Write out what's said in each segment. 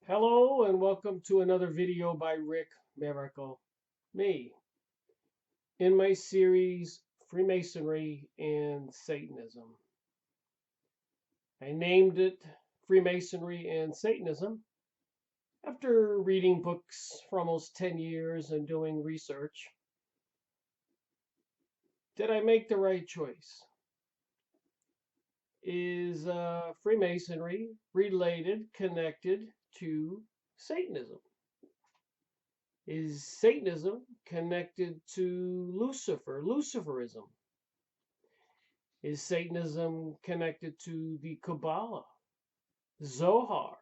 Hello and welcome to another video by Rick Miracle, me, in my series Freemasonry and Satanism. I named it Freemasonry and Satanism after reading books for almost 10 years and doing research. Did I make the right choice? Is Freemasonry related, connected to Satanism? Is Satanism connected to Lucifer, Luciferism? Is Satanism connected to the Kabbalah, Zohar,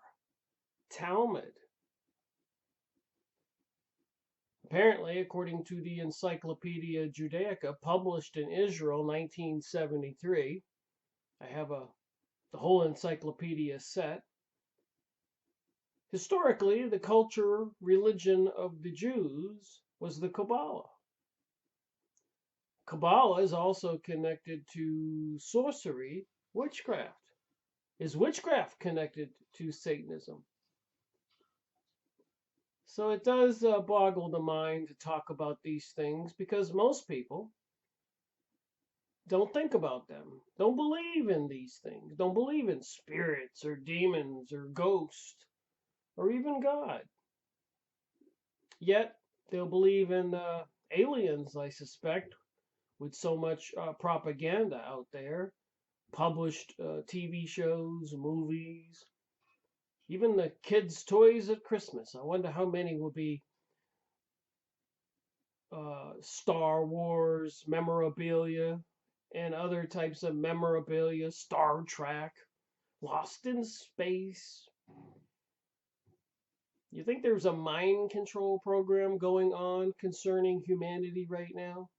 Talmud? Apparently, according to the Encyclopedia Judaica, published in Israel 1973, I have the whole encyclopedia set. Historically, the culture, religion of the Jews was the Kabbalah. Kabbalah is also connected to sorcery, witchcraft. Is witchcraft connected to Satanism? So it does boggle the mind to talk about these things because most people don't think about them, don't believe in these things, don't believe in spirits or demons or ghosts or even God. Yet they'll believe in aliens, I suspect, with so much propaganda out there, published TV shows, movies, even the kids' toys at Christmas. I wonder how many will be Star Wars memorabilia and other types of memorabilia, Star Trek, Lost in Space. You think there's a mind control program going on concerning humanity right now?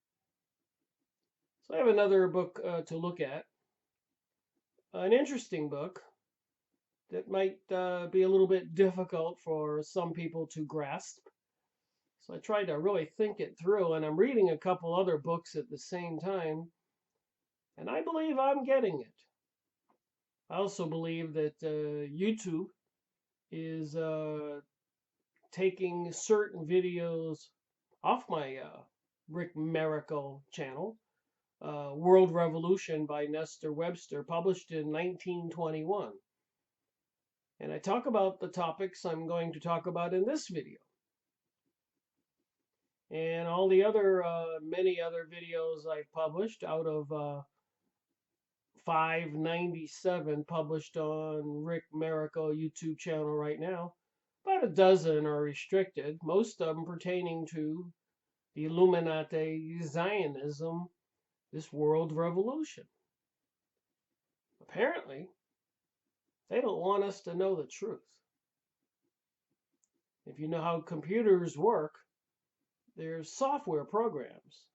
So I have another book to look at, an interesting book that might be a little bit difficult for some people to grasp. So I tried to really think it through, and I'm reading a couple other books at the same time, and I believe I'm getting it. I also believe that YouTube is taking certain videos off my Rick Miracle channel, World Revolution by Nestor Webster, published in 1921. And I talk about the topics I'm going to talk about in this video. And all the other, many other videos I've published out of 597 published on Rick Miracle YouTube channel right now. About a dozen are restricted, most of them pertaining to the Illuminati, Zionism, this world revolution. Apparently, they don't want us to know the truth. If you know how computers work, there's software programs.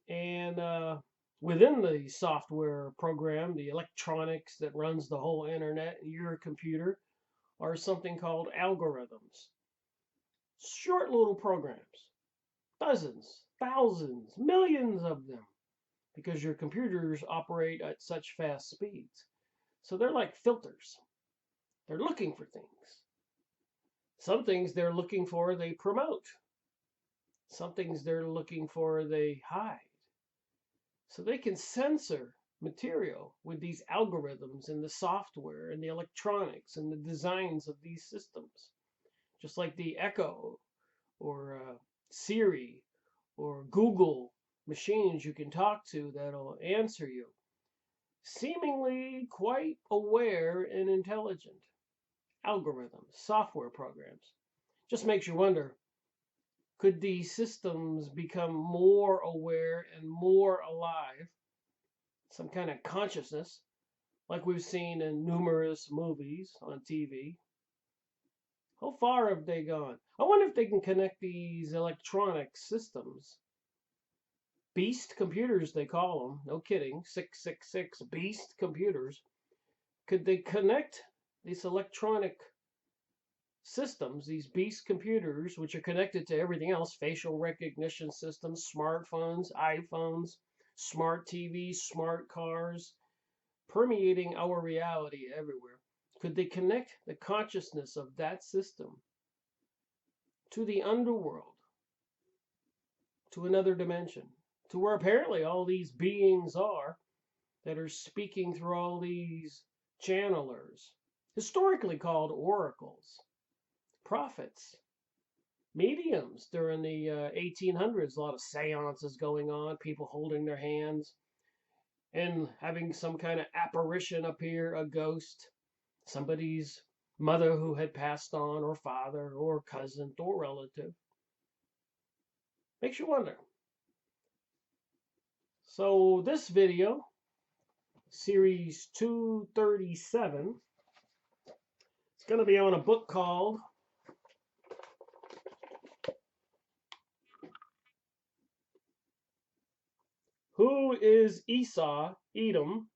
And within the software program, the electronics that runs the whole internet in your computer are something called algorithms. Short little programs, dozens, thousands, millions of them, because your computers operate at such fast speeds. So they're like filters. They're looking for things. Some things they're looking for, they promote. Some things they're looking for, they hide. So they can censor material with these algorithms and the software and the electronics and the designs of these systems. Just like the Echo or Siri or Google machines you can talk to that'll answer you. Seemingly quite aware and intelligent algorithms, software programs. Just makes you wonder, could these systems become more aware and more alive, some kind of consciousness, like we've seen in numerous movies on TV? How far have they gone? I wonder if they can connect these electronic systems, beast computers they call them, no kidding, 666 beast computers. Could they connect these electronic systems, these beast computers, which are connected to everything else, facial recognition systems, smartphones, iPhones, smart TVs, smart cars, permeating our reality everywhere? Could they connect the consciousness of that system to the underworld, to another dimension, to where apparently all these beings are that are speaking through all these channelers, historically called oracles, prophets, mediums during the 1800s, a lot of seances going on, people holding their hands and having some kind of apparition appear, a ghost, somebody's mother who had passed on, or father, or cousin, or relative. Makes you wonder. So this video, series 237, it's going to be on a book called Who is Esau Edom?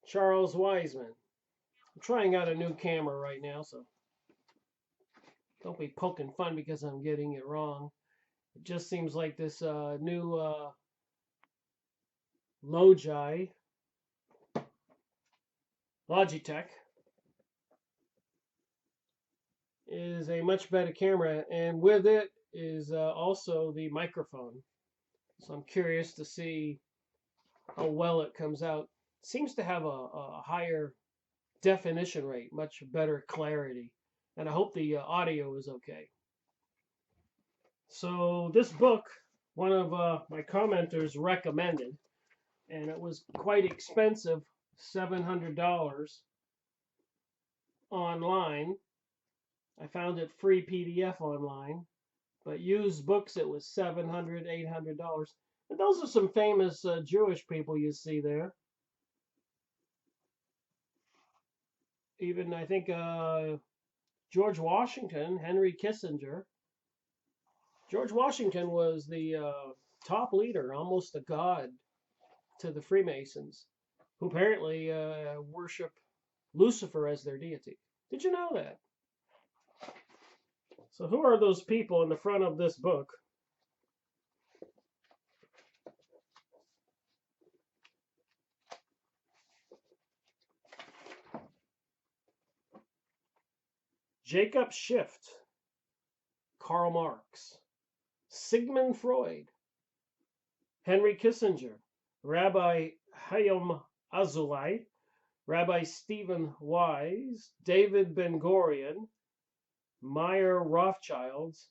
Charles Weisman. I'm trying out a new camera right now, so don't be poking fun because I'm getting it wrong. It just seems like this new Logitech is a much better camera, and with it is also the microphone. So I'm curious to see how well it comes out. It seems to have a higher definition rate, much better clarity, and I hope the audio is okay. So this book, one of my commenters recommended, and it was quite expensive, $700 online. I found it free PDF online, but used books it was $700, $800. And those are some famous Jewish people you see there. Even I think George Washington, Henry Kissinger. George Washington was the top leader, almost a god to the Freemasons, who apparently worship Lucifer as their deity. Did you know that? So who are those people in the front of this book? Jacob Schiff, Karl Marx, Sigmund Freud, Henry Kissinger, Rabbi Chaim Azulai, Rabbi Stephen Wise, David Ben-Gurion, Meyer Rothschilds,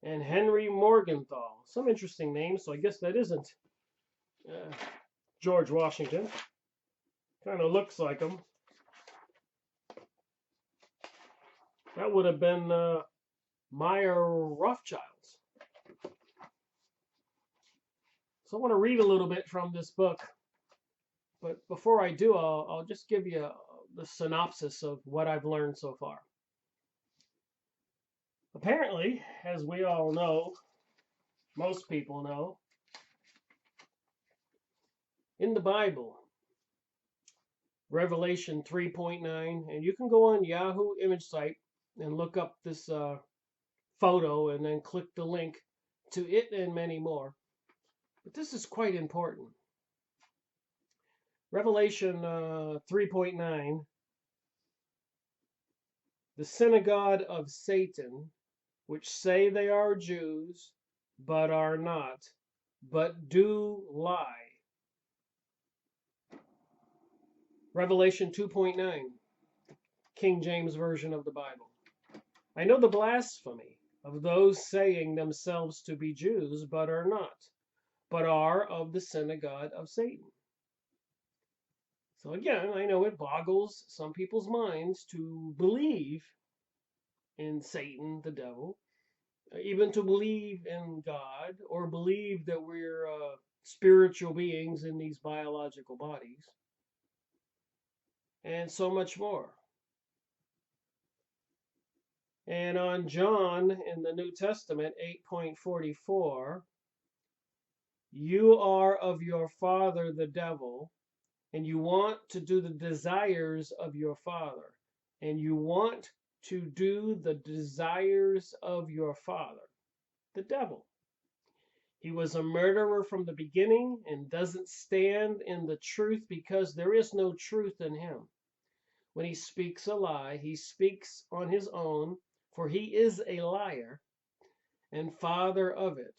and Henry Morgenthau. Some interesting names, so I guess that isn't George Washington. Kind of looks like him. That would have been Meyer Rothschilds. So I want to read a little bit from this book. But before I do, I'll just give you the synopsis of what I've learned so far. Apparently, as we all know, most people know, in the Bible, Revelation 3.9, and you can go on Yahoo image site and look up this photo and then click the link to it and many more. But this is quite important. Revelation 3.9, the Synagogue of Satan, which say they are Jews, but are not, but do lie. Revelation 2.9, King James Version of the Bible. I know the blasphemy of those saying themselves to be Jews, but are not, but are of the synagogue of Satan. So again, I know it boggles some people's minds to believe in Satan, the devil, even to believe in God, or believe that we're spiritual beings in these biological bodies, and so much more. And on John in the New Testament 8.44, you are of your father the devil, and you want to do the desires of your father, and you want to do the desires of your father, the devil. He was a murderer from the beginning and doesn't stand in the truth because there is no truth in him. when he speaks a lie, he speaks on his own, for he is a liar and father of it.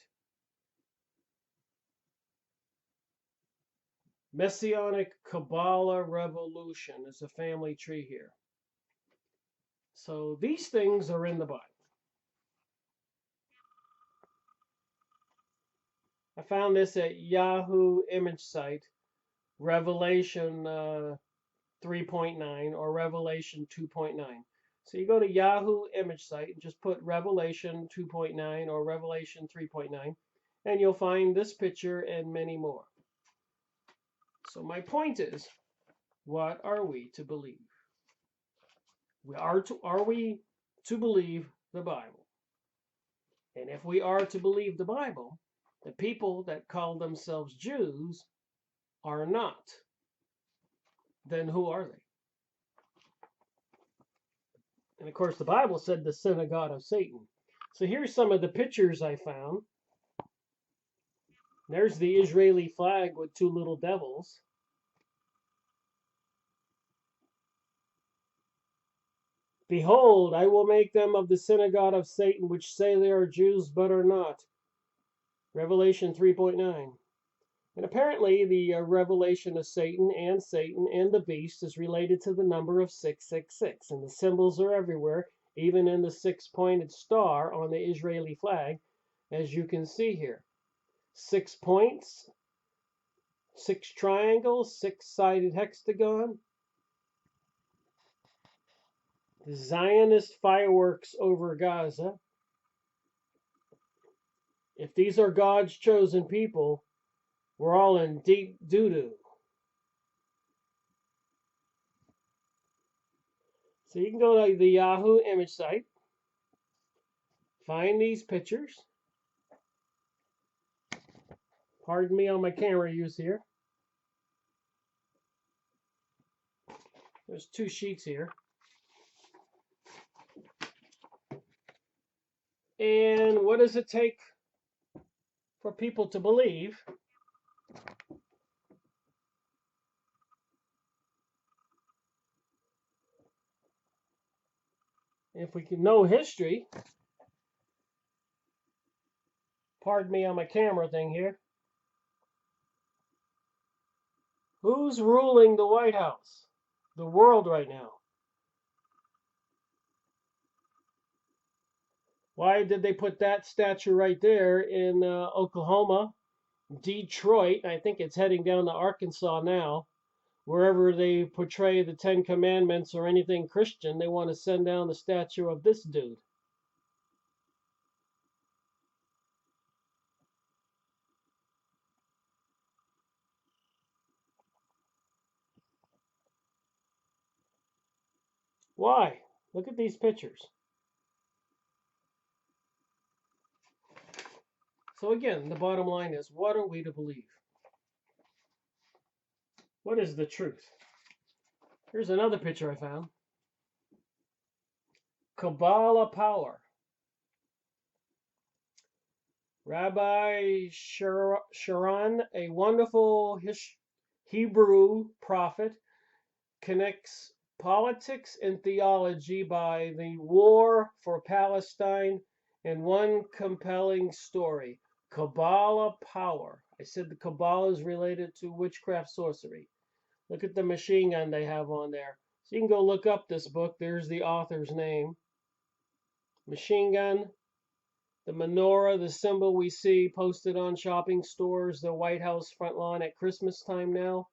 Messianic Kabbalah revolution is a family tree here. So these things are in the Bible. I found this at Yahoo image site, Revelation 3.9 or Revelation 2.9. So you go to Yahoo image site and just put Revelation 2.9 or Revelation 3.9, and you'll find this picture and many more. So my point is, what are we to believe? Are we to believe the Bible? And if we are to believe the Bible, the people that call themselves Jews are not, then who are they? And of course, the Bible said the Synagogue of Satan. So here's some of the pictures I found. There's the Israeli flag with two little devils. Behold, I will make them of the synagogue of Satan, which say they are Jews but are not. Revelation 3.9. And apparently the revelation of Satan and the beast is related to the number of 666. And the symbols are everywhere, even in the six-pointed star on the Israeli flag, as you can see here. 6 points, 6 triangles, 6-sided hexagon. The Zionist fireworks over Gaza. If these are God's chosen people, we're all in deep doo-doo. So you can go to the Yahoo image site, find these pictures. Pardon me on my camera use here. There's 2 sheets here. And what does it take for people to believe? If we can know history, pardon me on my camera thing here. Who's ruling the White House, the world right now? Why did they put that statue right there in Oklahoma, Detroit? I think it's heading down to Arkansas now. Wherever they portray the 10 Commandments or anything Christian, they want to send down the statue of this dude. Why? Look at these pictures. So again, the bottom line is, what are we to believe? What is the truth? Here's another picture I found. Kabbalah power. Rabbi Sharon, a wonderful Hebrew prophet, connects politics and theology by the war for Palestine in one compelling story. Kabbalah power. I said the Kabbalah is related to witchcraft sorcery. Look at the machine gun they have on there. So you can go look up this book. There's the author's name. Machine gun. The menorah, the symbol we see posted on shopping stores, the White House front lawn at Christmas time now.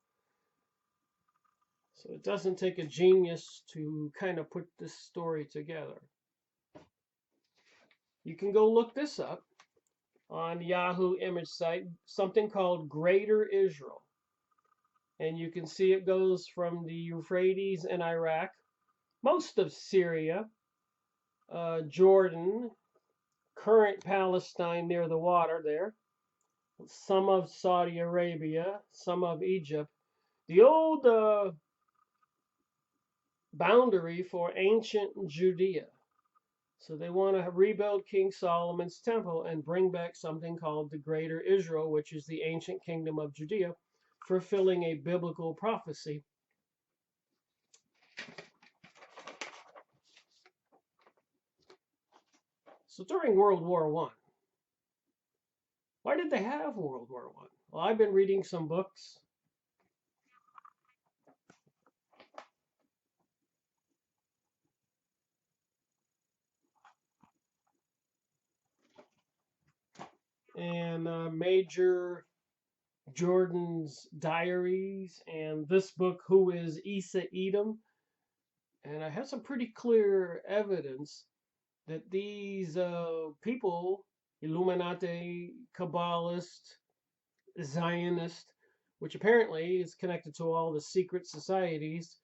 So it doesn't take a genius to kind of put this story together. You can go look this up on Yahoo image site, something called Greater Israel. And you can see it goes from the Euphrates in Iraq, most of Syria, Jordan, current Palestine near the water there, some of Saudi Arabia, some of Egypt. The old boundary for ancient Judea. So they want to rebuild King Solomon's temple and bring back something called the Greater Israel, which is the ancient kingdom of Judea, fulfilling a biblical prophecy. So during World War One, why did they have World War One? Well, I've been reading some books. And Major Jordan's diaries and this book, Who is Esau Edom? And I have some pretty clear evidence that these people, Illuminati, Kabbalist, Zionist, which apparently is connected to all the secret societies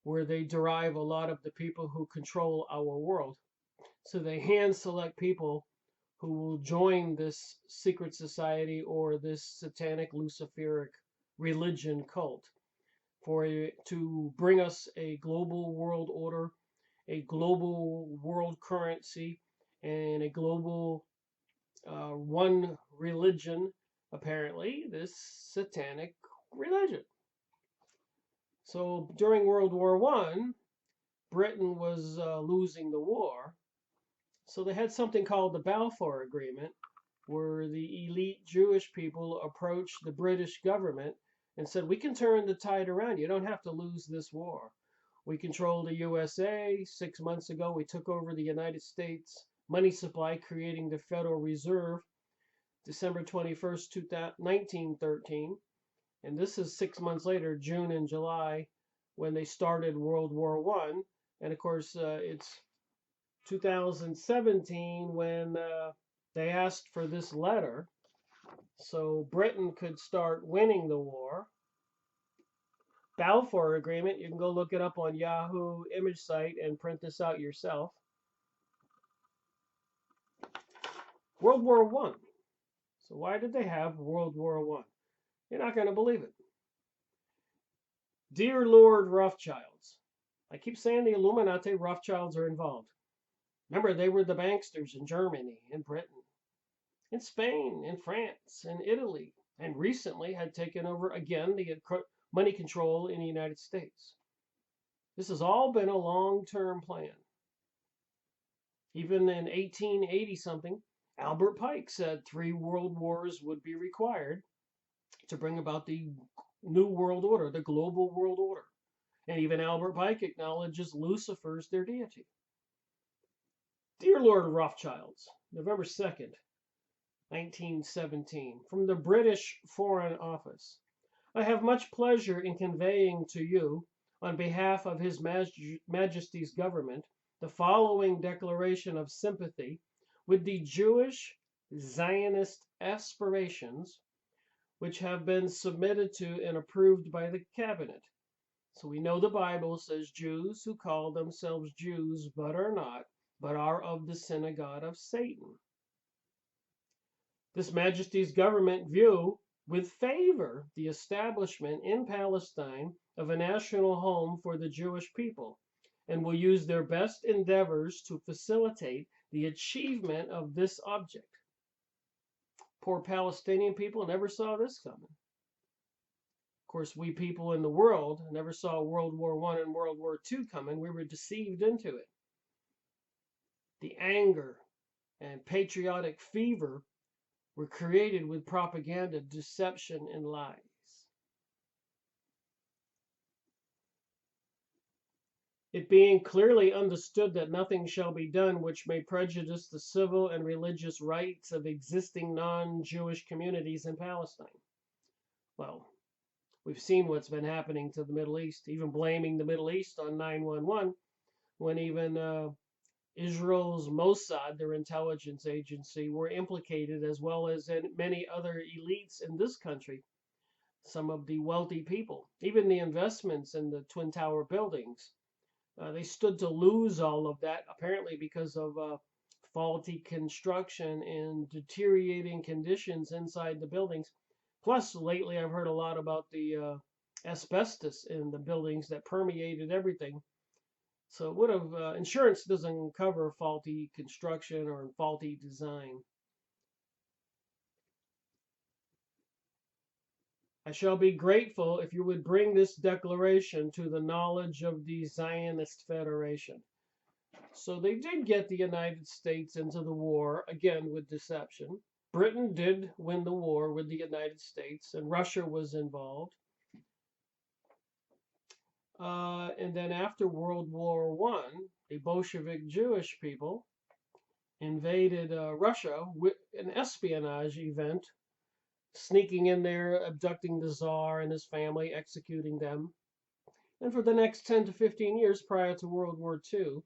where they derive a lot of the people who control our world. So they hand select people who will join this secret society or this satanic Luciferic religion cult to bring us a global world order, a global world currency, and a global one religion, apparently, this satanic religion. So during World War One, Britain was losing the war. So they had something called the Balfour Agreement, where the elite Jewish people approached the British government and said, we can turn the tide around. You don't have to lose this war. We control the USA. 6 months ago, we took over the United States money supply, creating the Federal Reserve, December 21st, 1913. And this is 6 months later, June and July, when they started World War One. And of course, it's 2017 when they asked for this letter so Britain could start winning the war. Balfour Agreement, you can go look it up on Yahoo image site and print this out yourself. World War One. So why did they have World War One? You're not going to believe it. Dear Lord Rothschilds. I keep saying the Illuminati Rothschilds are involved. Remember, they were the banksters in Germany and Britain, in Spain, in France, in Italy, and recently had taken over again the money control in the United States. This has all been a long-term plan. Even in 1880 something, Albert Pike said 3 world wars would be required to bring about the new world order, the global world order. And even Albert Pike acknowledges Lucifer as their deity. Dear Lord Rothschilds, November 2nd, 1917, from the British Foreign Office. I have much pleasure in conveying to you, on behalf of His Majesty's government, the following declaration of sympathy with the Jewish Zionist aspirations which have been submitted to and approved by the cabinet. So we know the Bible says Jews who call themselves Jews but are not, but are of the Synagogue of Satan. This Majesty's government view with favor the establishment in Palestine of a national home for the Jewish people, and will use their best endeavors to facilitate the achievement of this object. Poor Palestinian people never saw this coming. Of course, we people in the world never saw World War I and World War II coming. We were deceived into it. The anger and patriotic fever were created with propaganda, deception, and lies. It being clearly understood that nothing shall be done which may prejudice the civil and religious rights of existing non-Jewish communities in Palestine. Well, we've seen what's been happening to the Middle East, even blaming the Middle East on 9/11, when even Israel's Mossad, their intelligence agency, were implicated, as well as many other elites in this country, some of the wealthy people, even the investments in the Twin Tower buildings. They stood to lose all of that, apparently because of faulty construction and deteriorating conditions inside the buildings. Plus, lately I've heard a lot about the asbestos in the buildings that permeated everything. So what if insurance doesn't cover faulty construction or faulty design? I shall be grateful if you would bring this declaration to the knowledge of the Zionist Federation. So they did get the United States into the war, again with deception. Britain did win the war with the United States, and Russia was involved. And then after World War I, the Bolshevik Jewish people invaded Russia with an espionage event, sneaking in there, abducting the Tsar and his family, executing them. And for the next 10 to 15 years prior to World War II,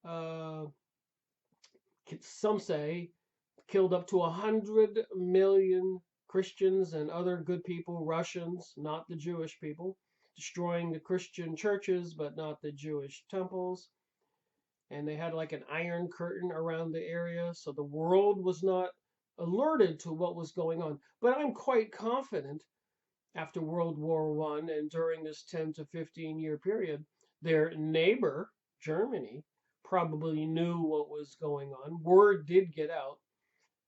uh, some say killed up to 100 million Christians and other good people, Russians, not the Jewish people, destroying the Christian churches but not the Jewish temples. And they had like an iron curtain around the area, so the world was not alerted to what was going on. But I'm quite confident after World War I and during this 10 to 15-year period, their neighbor, Germany, probably knew what was going on. Word did get out,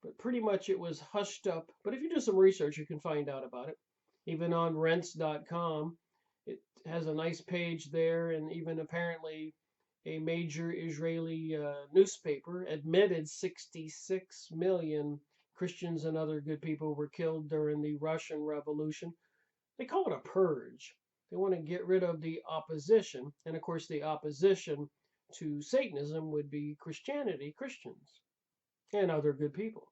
but pretty much it was hushed up. But if you do some research, you can find out about it. Even on rents.com, it has a nice page there, and even apparently a major Israeli newspaper admitted 66 million Christians and other good people were killed during the Russian Revolution. They call it a purge. They want to get rid of the opposition. And of course, the opposition to Satanism would be Christianity, Christians, and other good people.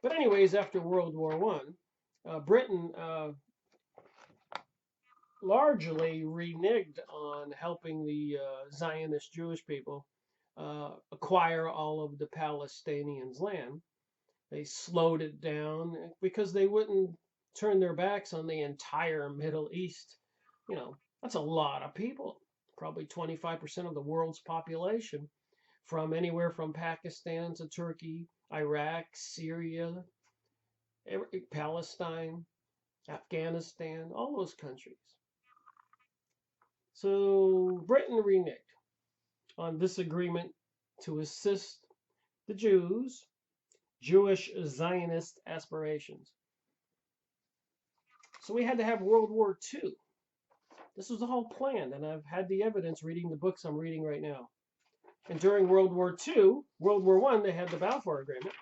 But anyways, after World War I, Britain largely reneged on helping the Zionist Jewish people acquire all of the Palestinians' land. They slowed it down because they wouldn't turn their backs on the entire Middle East. You know, that's a lot of people, probably 25% of the world's population, from anywhere from Pakistan to Turkey, Iraq, Syria, Palestine, Afghanistan, all those countries. So Britain reneged on this agreement to assist the Jews, Jewish Zionist aspirations. So we had to have World War II. This was the whole plan, and I've had the evidence reading the books I'm reading right now. And during World War II, World War I, they had the Balfour Agreement.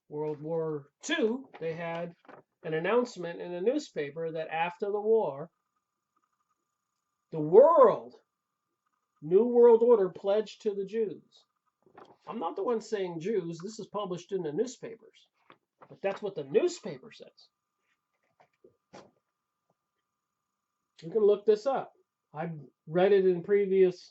World War II, they had an announcement in a newspaper that after the war, the world, New World Order pledged to the Jews. I'm not the one saying Jews. This is published in the newspapers. But that's what the newspaper says. You can look this up. I've read it in previous.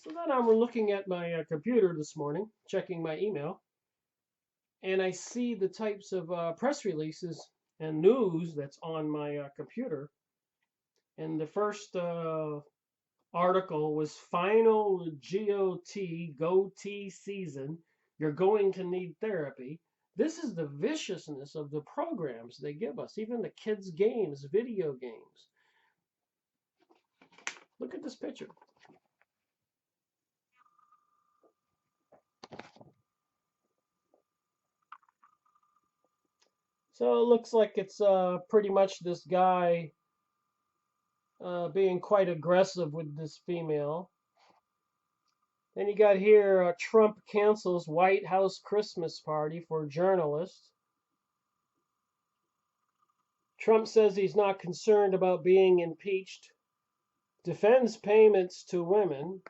So then I'm looking at my computer this morning, checking my email, and I see the types of press releases and news that's on my computer. And the first article was final GOT season. You're going to need therapy. This is the viciousness of the programs they give us, even the kids' games, video games. Look at this picture. So it looks like it's pretty much this guy being quite aggressive with this female. Then you got here, Trump cancels White House Christmas party for journalists. Trump says he's not concerned about being impeached. Defends payments to women.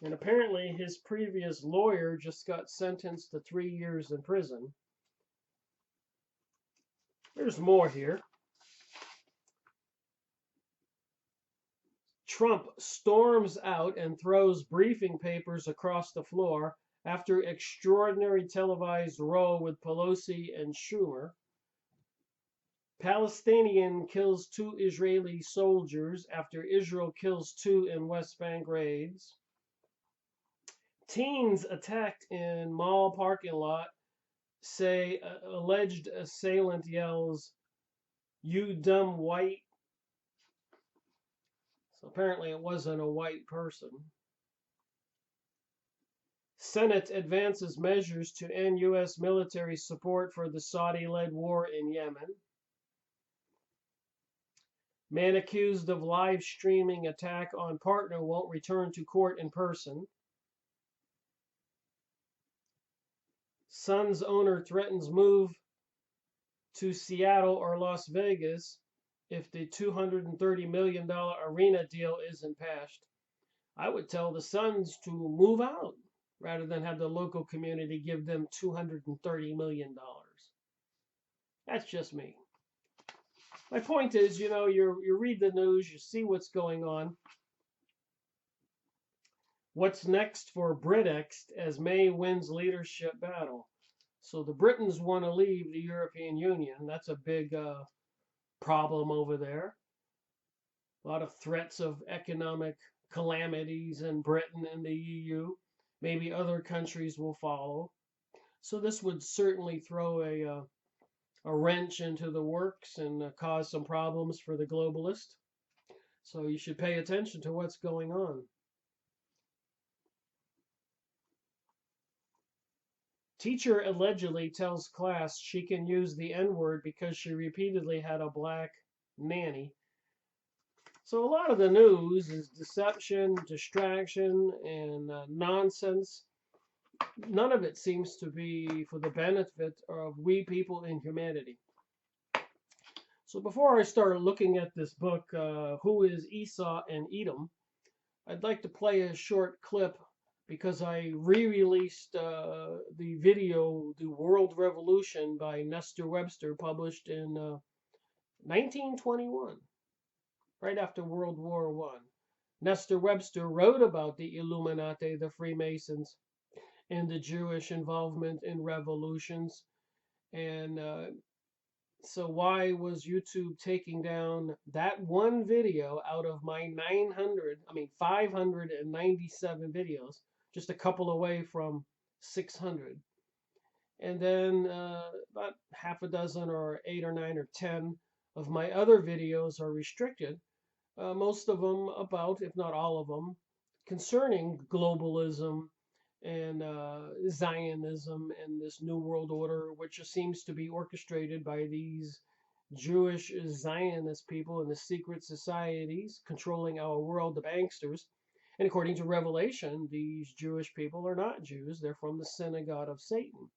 And apparently his previous lawyer just got sentenced to 3 years in prison. There's more here. Trump storms out and throws briefing papers across the floor after extraordinary televised row with Pelosi and Schumer. Palestinian kills 2 Israeli soldiers after Israel kills 2 in West Bank raids. Teens attacked in mall parking lot, say alleged assailant yells, "You dumb white." So apparently it wasn't a white person. Senate advances measures to end U.S. military support for the Saudi-led war in Yemen. Man accused of live streaming attack on partner won't return to court in person. Suns owner threatens move to Seattle or Las Vegas if the $230 million arena deal isn't passed. I would tell the Suns to move out rather than have the local community give them $230 million. That's just me. My point is, you read the news, you see what's going on. What's next for Britext as May wins leadership battle? So the Britons want to leave the European Union. That's a big problem over there. A lot of threats of economic calamities in Britain and the EU. Maybe other countries will follow. So this would certainly throw a wrench into the works and cause some problems for the globalist. So you should pay attention to what's going on. Teacher allegedly tells class she can use the N-word because she repeatedly had a black nanny. So a lot of the news is deception, distraction, and nonsense. None of it seems to be for the benefit of we people in humanity. So before I start looking at this book, Who is Esau and Edom, I'd like to play a short clip because I re-released the video, The World Revolution by Nestor Webster, published in 1921, right after World War I. Nestor Webster wrote about the Illuminati, the Freemasons, and the Jewish involvement in revolutions. And so why was YouTube taking down that one video out of my 597 videos, just a couple away from 600? And then about half a dozen or 8 or 9 or 10 of my other videos are restricted. Most of them about, if not all of them, concerning globalism and Zionism and this New World Order, which seems to be orchestrated by these Jewish Zionist people in the secret societies controlling our world, the banksters. And according to Revelation, these Jewish people are not Jews. They're from the Synagogue of Satan.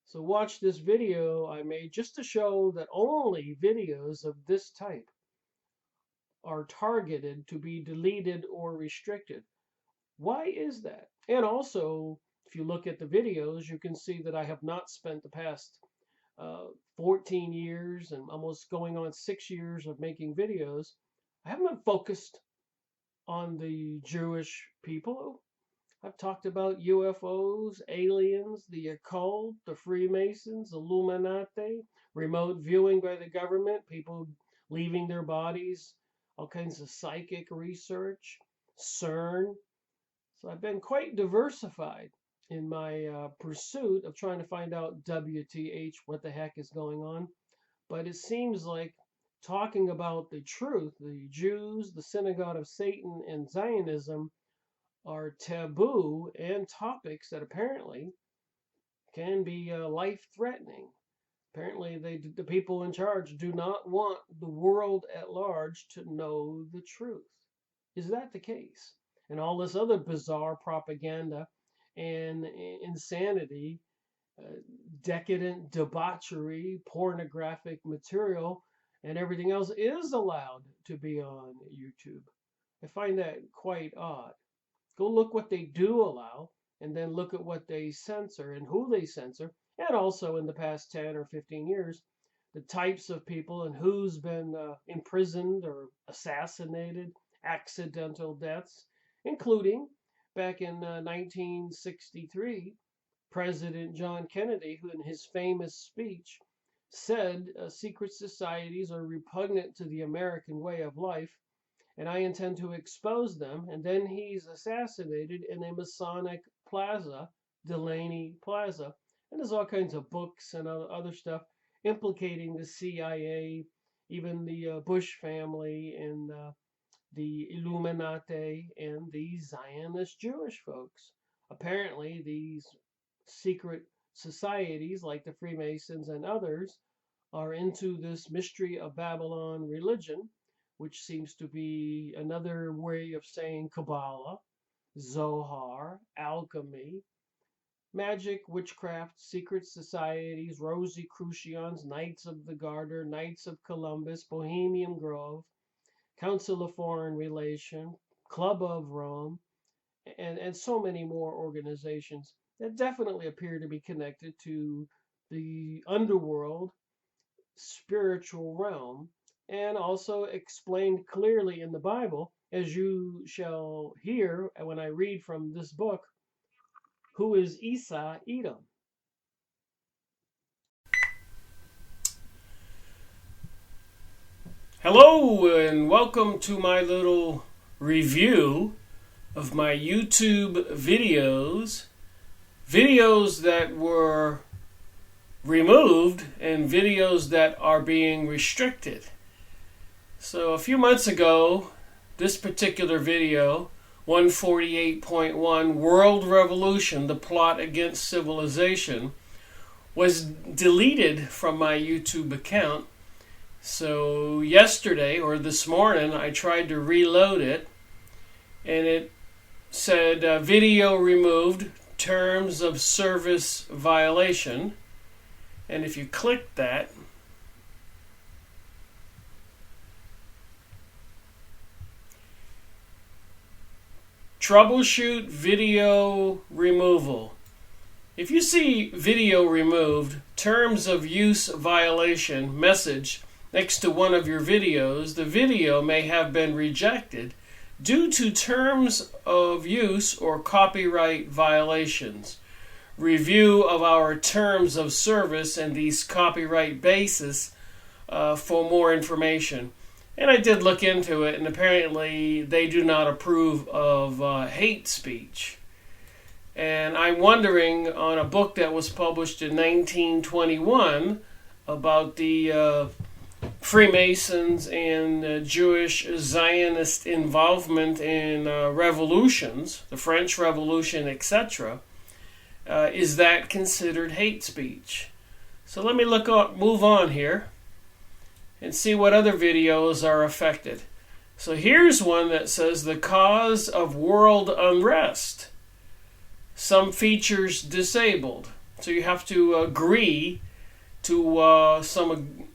So watch this video I made just to show that only videos of this type are targeted to be deleted or restricted. Why is that? And also, if you look at the videos, you can see that I have not spent the past 14 years and almost going on 6 years of making videos. I haven't focused on the Jewish people. I've talked about UFOs, aliens, the occult, the Freemasons, Illuminati, remote viewing by the government, people leaving their bodies, all kinds of psychic research, CERN. So I've been quite diversified in my pursuit of trying to find out WTH, what the heck is going on. But it seems like talking about the truth, the Jews, the Synagogue of Satan, and Zionism are taboo and topics that apparently can be life-threatening. Apparently, the people in charge do not want the world at large to know the truth. Is that the case? And all this other bizarre propaganda and insanity, decadent debauchery, pornographic material, and everything else is allowed to be on YouTube. I find that quite odd. Go look what they do allow, and then look at what they censor and who they censor, and also in the past 10 or 15 years, the types of people and who's been imprisoned or assassinated, accidental deaths, including back in 1963, President John Kennedy, who in his famous speech said secret societies are repugnant to the American way of life, and I intend to expose them. And then he's assassinated in a Masonic plaza, Delaney Plaza. And there's all kinds of books and other stuff implicating the CIA, even the Bush family, and the Illuminati, and the Zionist Jewish folks. Apparently, these secret societies like the Freemasons and others are into this mystery of Babylon religion, which seems to be another way of saying Kabbalah, Zohar, alchemy, magic, witchcraft, secret societies, Rosicrucians, Knights of the Garter, Knights of Columbus, Bohemian Grove, Council of Foreign Relation, Club of Rome, and so many more organizations that definitely appear to be connected to the underworld spiritual realm, and also explained clearly in the Bible, as you shall hear when I read from this book, who is Esau Edom. Hello, and welcome to my little review of my YouTube videos that were removed and videos that are being restricted. So a few months ago, this particular video, 148.1 World Revolution, the Plot Against Civilization, was deleted from my YouTube account. So yesterday or this morning, I tried to reload it, and it said video removed, terms of service violation. And if you click that, troubleshoot video removal. If you see video removed, terms of use violation message next to one of your videos, the video may have been rejected due to terms of use or copyright violations. Review of our terms of service and these copyright basis for more information. And I did look into it, and apparently they do not approve of hate speech. And I'm wondering, on a book that was published in 1921 about the Freemasons and Jewish Zionist involvement in revolutions, the French Revolution, etc., is that considered hate speech? So let me move on here and see what other videos are affected. So here's one that says the cause of world unrest. Some features disabled. So you have to agree to some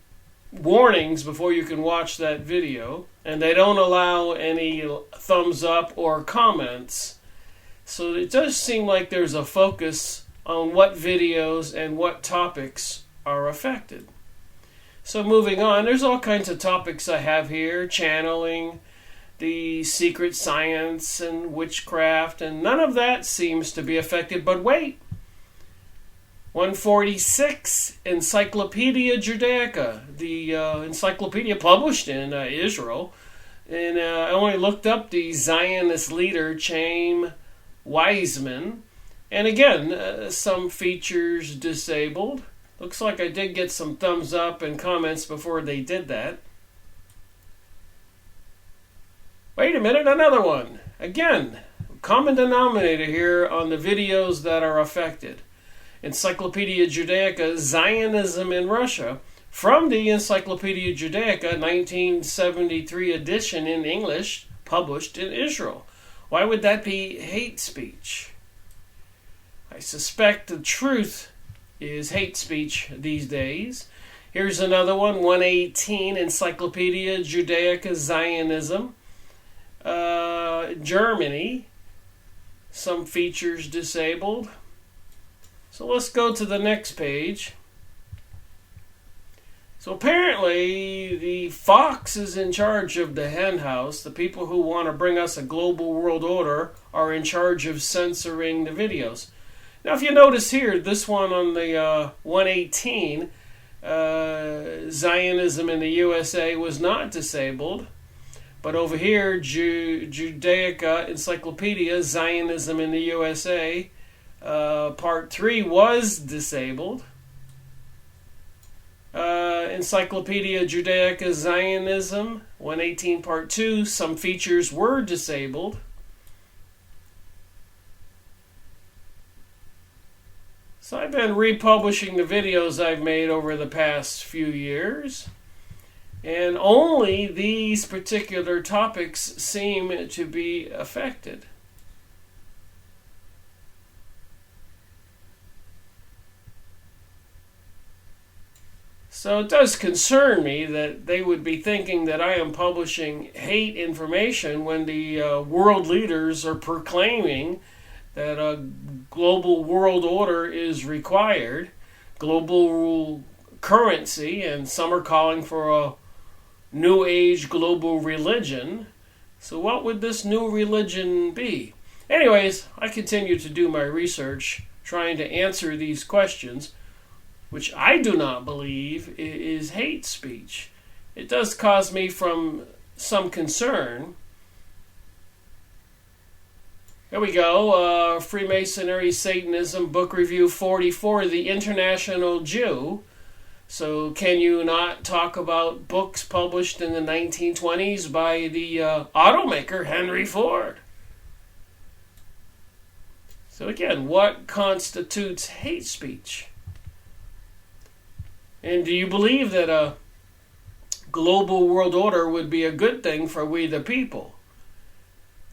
warnings before you can watch that video. And they don't allow any thumbs up or comments. So it does seem like there's a focus on what videos and what topics are affected. So moving on, there's all kinds of topics I have here, channeling, the secret science and witchcraft, and none of that seems to be affected. But wait, 146, Encyclopedia Judaica, the encyclopedia published in Israel, and I only looked up the Zionist leader, Chaim Weisman, and again, some features disabled. Looks like I did get some thumbs up and comments before they did that. Wait a minute, another one. Again, common denominator here on the videos that are affected. Encyclopedia Judaica, Zionism in Russia, from the Encyclopedia Judaica, 1973 edition in English, published in Israel. Why would that be hate speech? I suspect the truth is hate speech these days. Here's another one, 118, Encyclopedia Judaica Zionism, Germany. Some features disabled. So let's go to the next page. So apparently the fox is in charge of the hen house. The people who want to bring us a global world order are in charge of censoring the videos. Now if you notice here, this one on the 118, Zionism in the USA was not disabled. But over here, Judaica Encyclopedia, Zionism in the USA, Part 3 was disabled. Encyclopedia Judaica Zionism, 118 Part 2, some features were disabled. So I've been republishing the videos I've made over the past few years. And only these particular topics seem to be affected. So it does concern me that they would be thinking that I am publishing hate information when the world leaders are proclaiming that a global world order is required, global currency, and some are calling for a new age global religion. So what would this new religion be? Anyways, I continue to do my research, trying to answer these questions, which I do not believe is hate speech. It does cause me some concern. Here we go. Freemasonry, Satanism, Book Review 44, The International Jew. So can you not talk about books published in the 1920s by the automaker Henry Ford? So again, what constitutes hate speech? And do you believe that a global world order would be a good thing for we the people?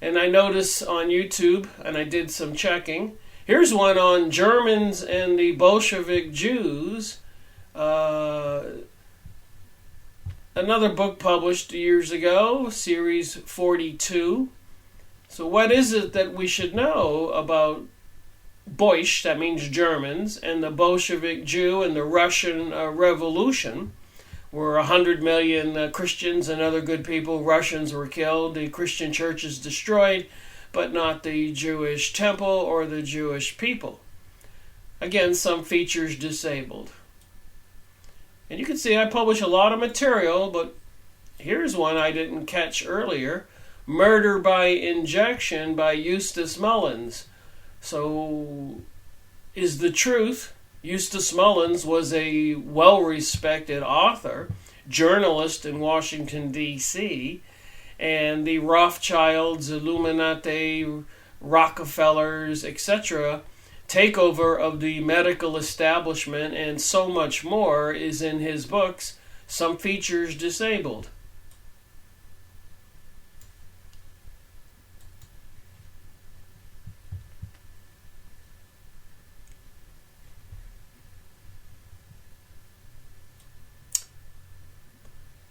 And I notice on YouTube, and I did some checking, here's one on Germans and the Bolshevik Jews. Another book published years ago, Series 42. So what is it that we should know about Bosch, that means Germans, and the Bolshevik Jew and the Russian Revolution, where 100 million Christians and other good people, Russians, were killed, the Christian churches destroyed, but not the Jewish temple or the Jewish people. Again, some features disabled. And you can see I publish a lot of material, but here's one I didn't catch earlier. Murder by Injection by Eustace Mullins. So, is the truth, Eustace Mullins was a well-respected author, journalist in Washington, D.C., and the Rothschilds, Illuminati, Rockefellers, etc., takeover of the medical establishment and so much more is in his books, Some Features Disabled.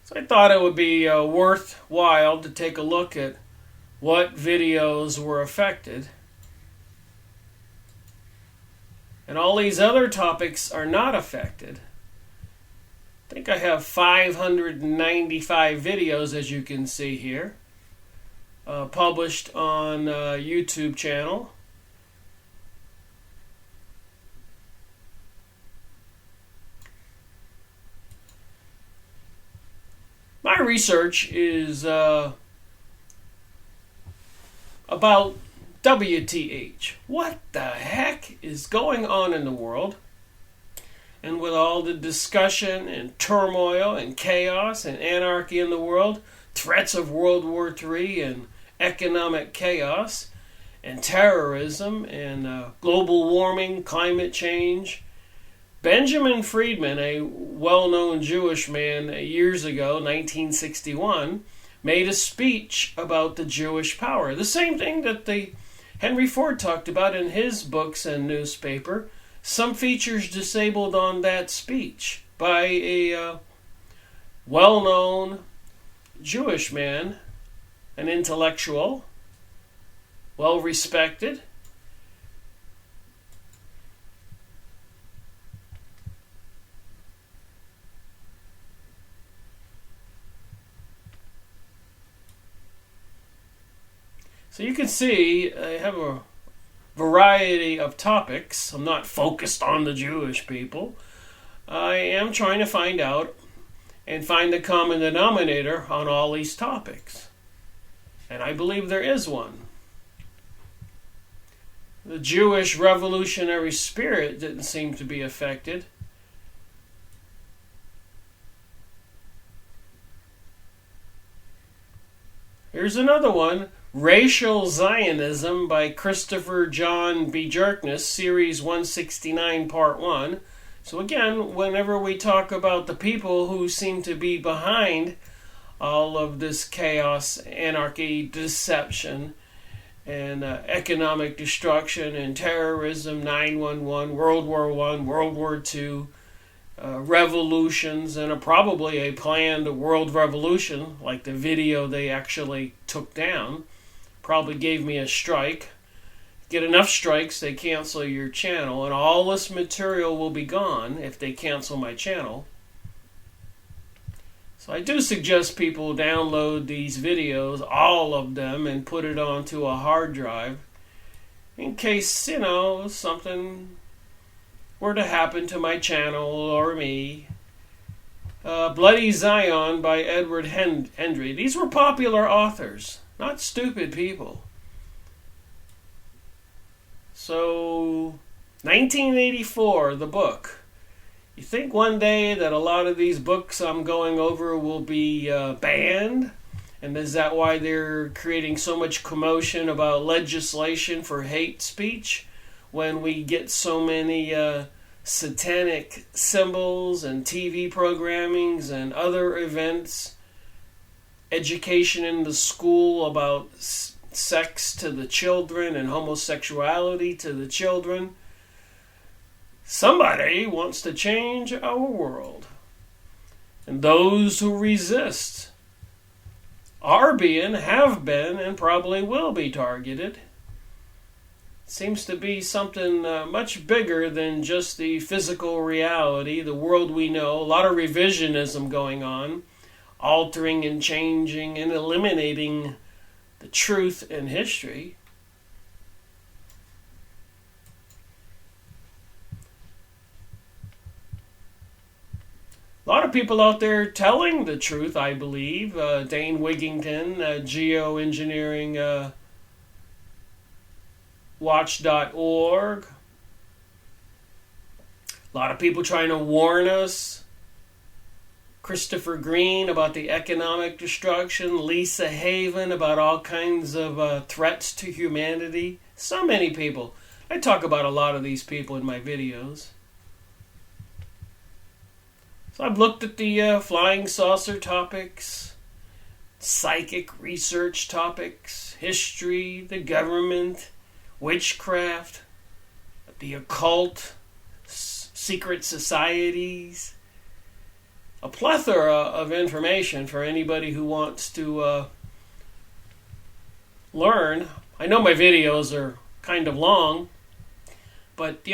So I thought it would be worthwhile to take a look at what videos were affected. And all these other topics are not affected. I think I have 595 videos, as you can see here, published on YouTube channel. My research is about WTH. What the heck is going on in the world? And with all the discussion and turmoil and chaos and anarchy in the world, threats of World War III and economic chaos and terrorism and global warming, climate change, Benjamin Friedman, a well-known Jewish man years ago, 1961, made a speech about the Jewish power. The same thing that Henry Ford talked about in his books and newspaper. Some features disabled on that speech by a well-known Jewish man, an intellectual, well-respected. So you can see I have a variety of topics. I'm not focused on the Jewish people. I am trying to find out and find the common denominator on all these topics. And I believe there is one. The Jewish revolutionary spirit didn't seem to be affected. Here's another one. Racial Zionism by Christopher John B. Jerkness, Series 169, Part 1. So again, whenever we talk about the people who seem to be behind all of this chaos, anarchy, deception, and economic destruction and terrorism, 9/11, World War I, World War II, revolutions, and probably a planned world revolution, like the video they actually took down, probably gave me a strike. Get enough strikes, they cancel your channel, and all this material will be gone if they cancel my channel. So I do suggest people download these videos, all of them, and put it onto a hard drive in case, something were to happen to my channel or me. Bloody Zion by Edward Hendry. These were popular authors, not stupid people. So, 1984, the book. You think one day that a lot of these books I'm going over will be banned? And is that why they're creating so much commotion about legislation for hate speech? When we get so many satanic symbols and TV programmings and other events, education in the school about sex to the children and homosexuality to the children. Somebody wants to change our world. And those who resist are being, have been, and probably will be targeted. Seems to be something much bigger than just the physical reality, the world we know. A lot of revisionism going on, altering and changing and eliminating the truth in history. A lot of people out there telling the truth, I believe. Dane Wigington, geoengineering watch.org. A lot of people trying to warn us. Christopher Green about the economic destruction. Lisa Haven about all kinds of threats to humanity. So many people. I talk about a lot of these people in my videos. So I've looked at the flying saucer topics, psychic research topics, history, the government, witchcraft, the occult, secret societies. A plethora of information for anybody who wants to learn. I know my videos are kind of long, but,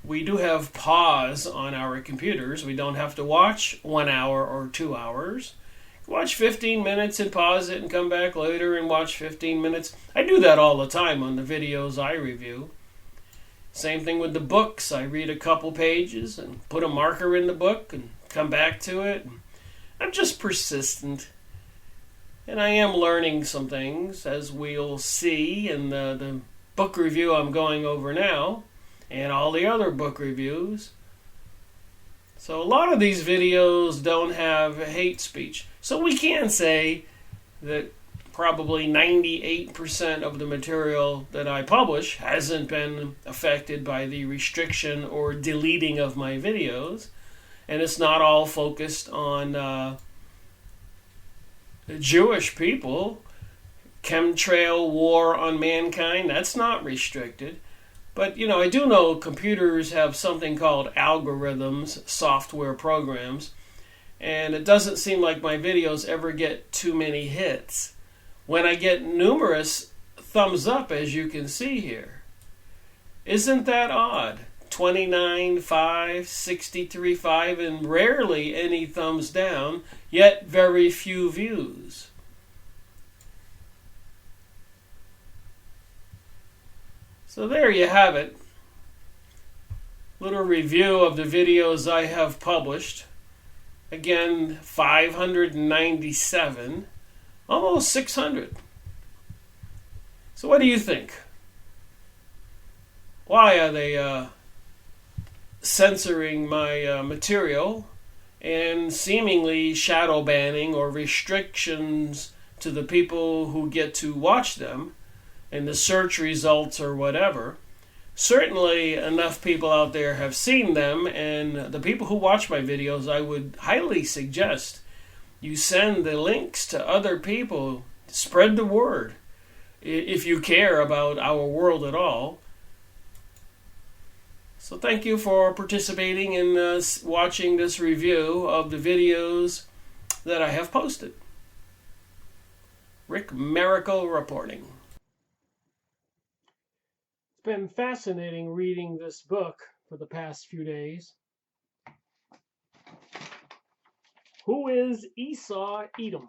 we do have pause on our computers. We don't have to watch 1 hour or 2 hours. Watch 15 minutes and pause it and come back later and watch 15 minutes. I do that all the time on the videos I review. Same thing with the books. I read a couple pages and put a marker in the book and come back to it. I'm just persistent. And I am learning some things, as we'll see in the book review I'm going over now, and all the other book reviews. So a lot of these videos don't have hate speech. So we can say that probably 98% of the material that I publish hasn't been affected by the restriction or deleting of my videos. And it's not all focused on the Jewish people. Chemtrail war on mankind, that's not restricted. But, I do know computers have something called algorithms, software programs, and it doesn't seem like my videos ever get too many hits. When I get numerous thumbs up, as you can see here. Isn't that odd? 29, 5, 63, 5, and rarely any thumbs down, yet very few views. So there you have it. Little review of the videos I have published. Again, 597, almost 600. So what do you think? Why are they censoring my material and seemingly shadow banning or restrictions to the people who get to watch them and the search results or whatever? Certainly enough people out there have seen them, and the people who watch my videos, I would highly suggest you send the links to other people. Spread the word if you care about our world at all. So thank you for participating in watching this review of the videos that I have posted. Rick Miracle reporting. It's been fascinating reading this book for the past few days. Who is Esau Edom?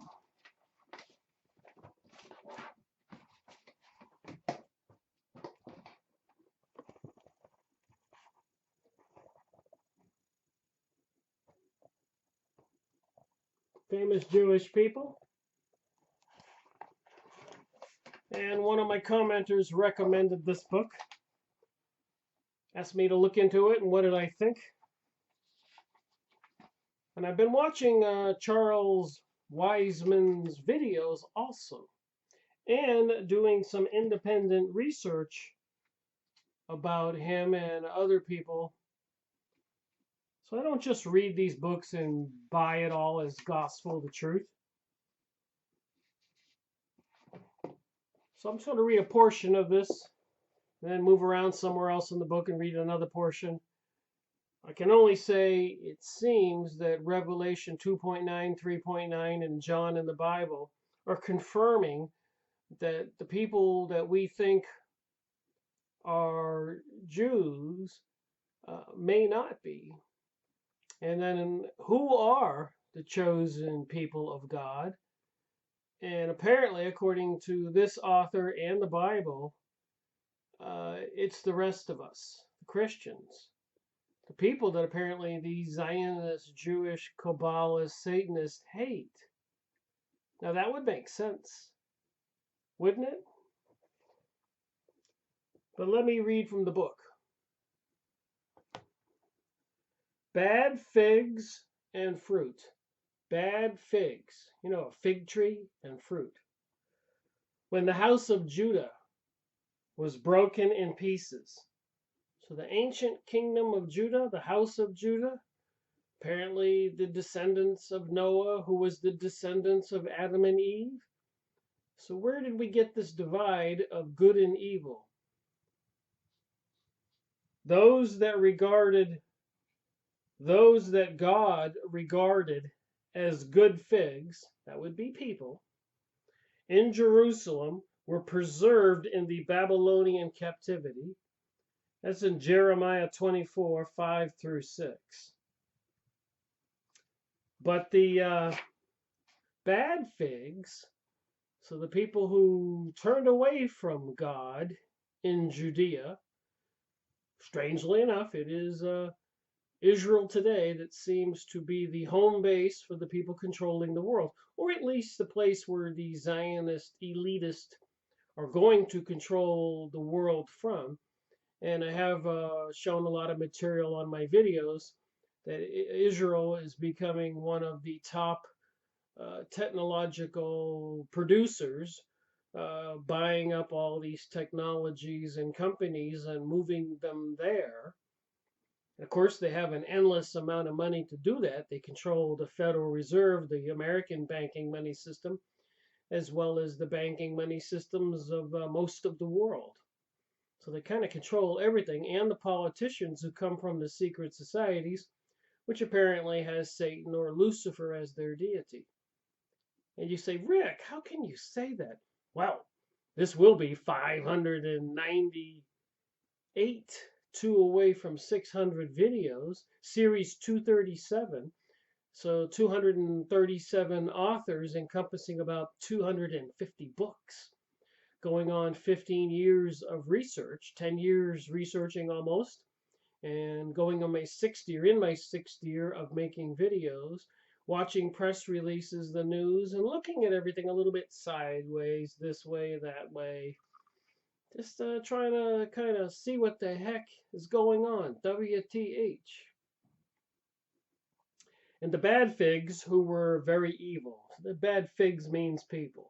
Famous Jewish people. And one of my commenters recommended this book. Asked me to look into it, and what did I think? And I've been watching Charles Weisman's videos also, and doing some independent research about him and other people. So I don't just read these books and buy it all as gospel, the truth. So I'm just going to read a portion of this, and then move around somewhere else in the book and read another portion. I can only say it seems that Revelation 2.9, 3.9, and John in the Bible are confirming that the people that we think are Jews may not be. And then who are the chosen people of God? And apparently, according to this author and the Bible, it's the rest of us, the Christians. The people that apparently these Zionist, Jewish, Kabbalist, Satanists hate. Now that would make sense, wouldn't it? But let me read from the book. Bad figs and fruit. Bad figs. You know, a fig tree and fruit. When the house of Judah was broken in pieces. So the ancient kingdom of Judah, the house of Judah, apparently the descendants of Noah, who was the descendants of Adam and Eve. So where did we get this divide of good and evil? Those that God regarded as good figs, that would be people, in Jerusalem were preserved in the Babylonian captivity. That's in Jeremiah 24, 5 through 6. But the bad figs, so the people who turned away from God in Judea, strangely enough, it is Israel today that seems to be the home base for the people controlling the world, or at least the place where the Zionist elitists are going to control the world from. And I have shown a lot of material on my videos that Israel is becoming one of the top technological producers, buying up all these technologies and companies and moving them there. Of course, they have an endless amount of money to do that. They control the Federal Reserve, the American banking money system, as well as the banking money systems of most of the world. So they kind of control everything, and the politicians who come from the secret societies, which apparently has Satan or Lucifer as their deity. And you say, Rick, how can you say that? Well, this will be 598, 2 away from 600 videos, series 237. So 237 authors encompassing about 250 books. Going on 15 years of research, 10 years researching almost, and going on my in my sixth year of making videos, watching press releases, the news, and looking at everything a little bit sideways, this way, that way. Just trying to kind of see what the heck is going on. WTH. And the bad figs, who were very evil. The bad figs means people.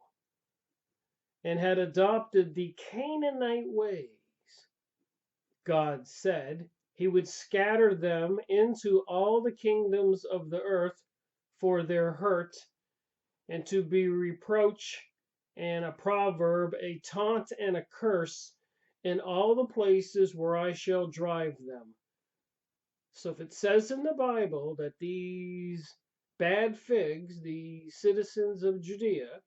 And had adopted the Canaanite ways. God said, he would scatter them into all the kingdoms of the earth for their hurt, and to be reproach and a proverb, a taunt and a curse in all the places where I shall drive them. So if it says in the Bible that these bad figs, the citizens of Judea,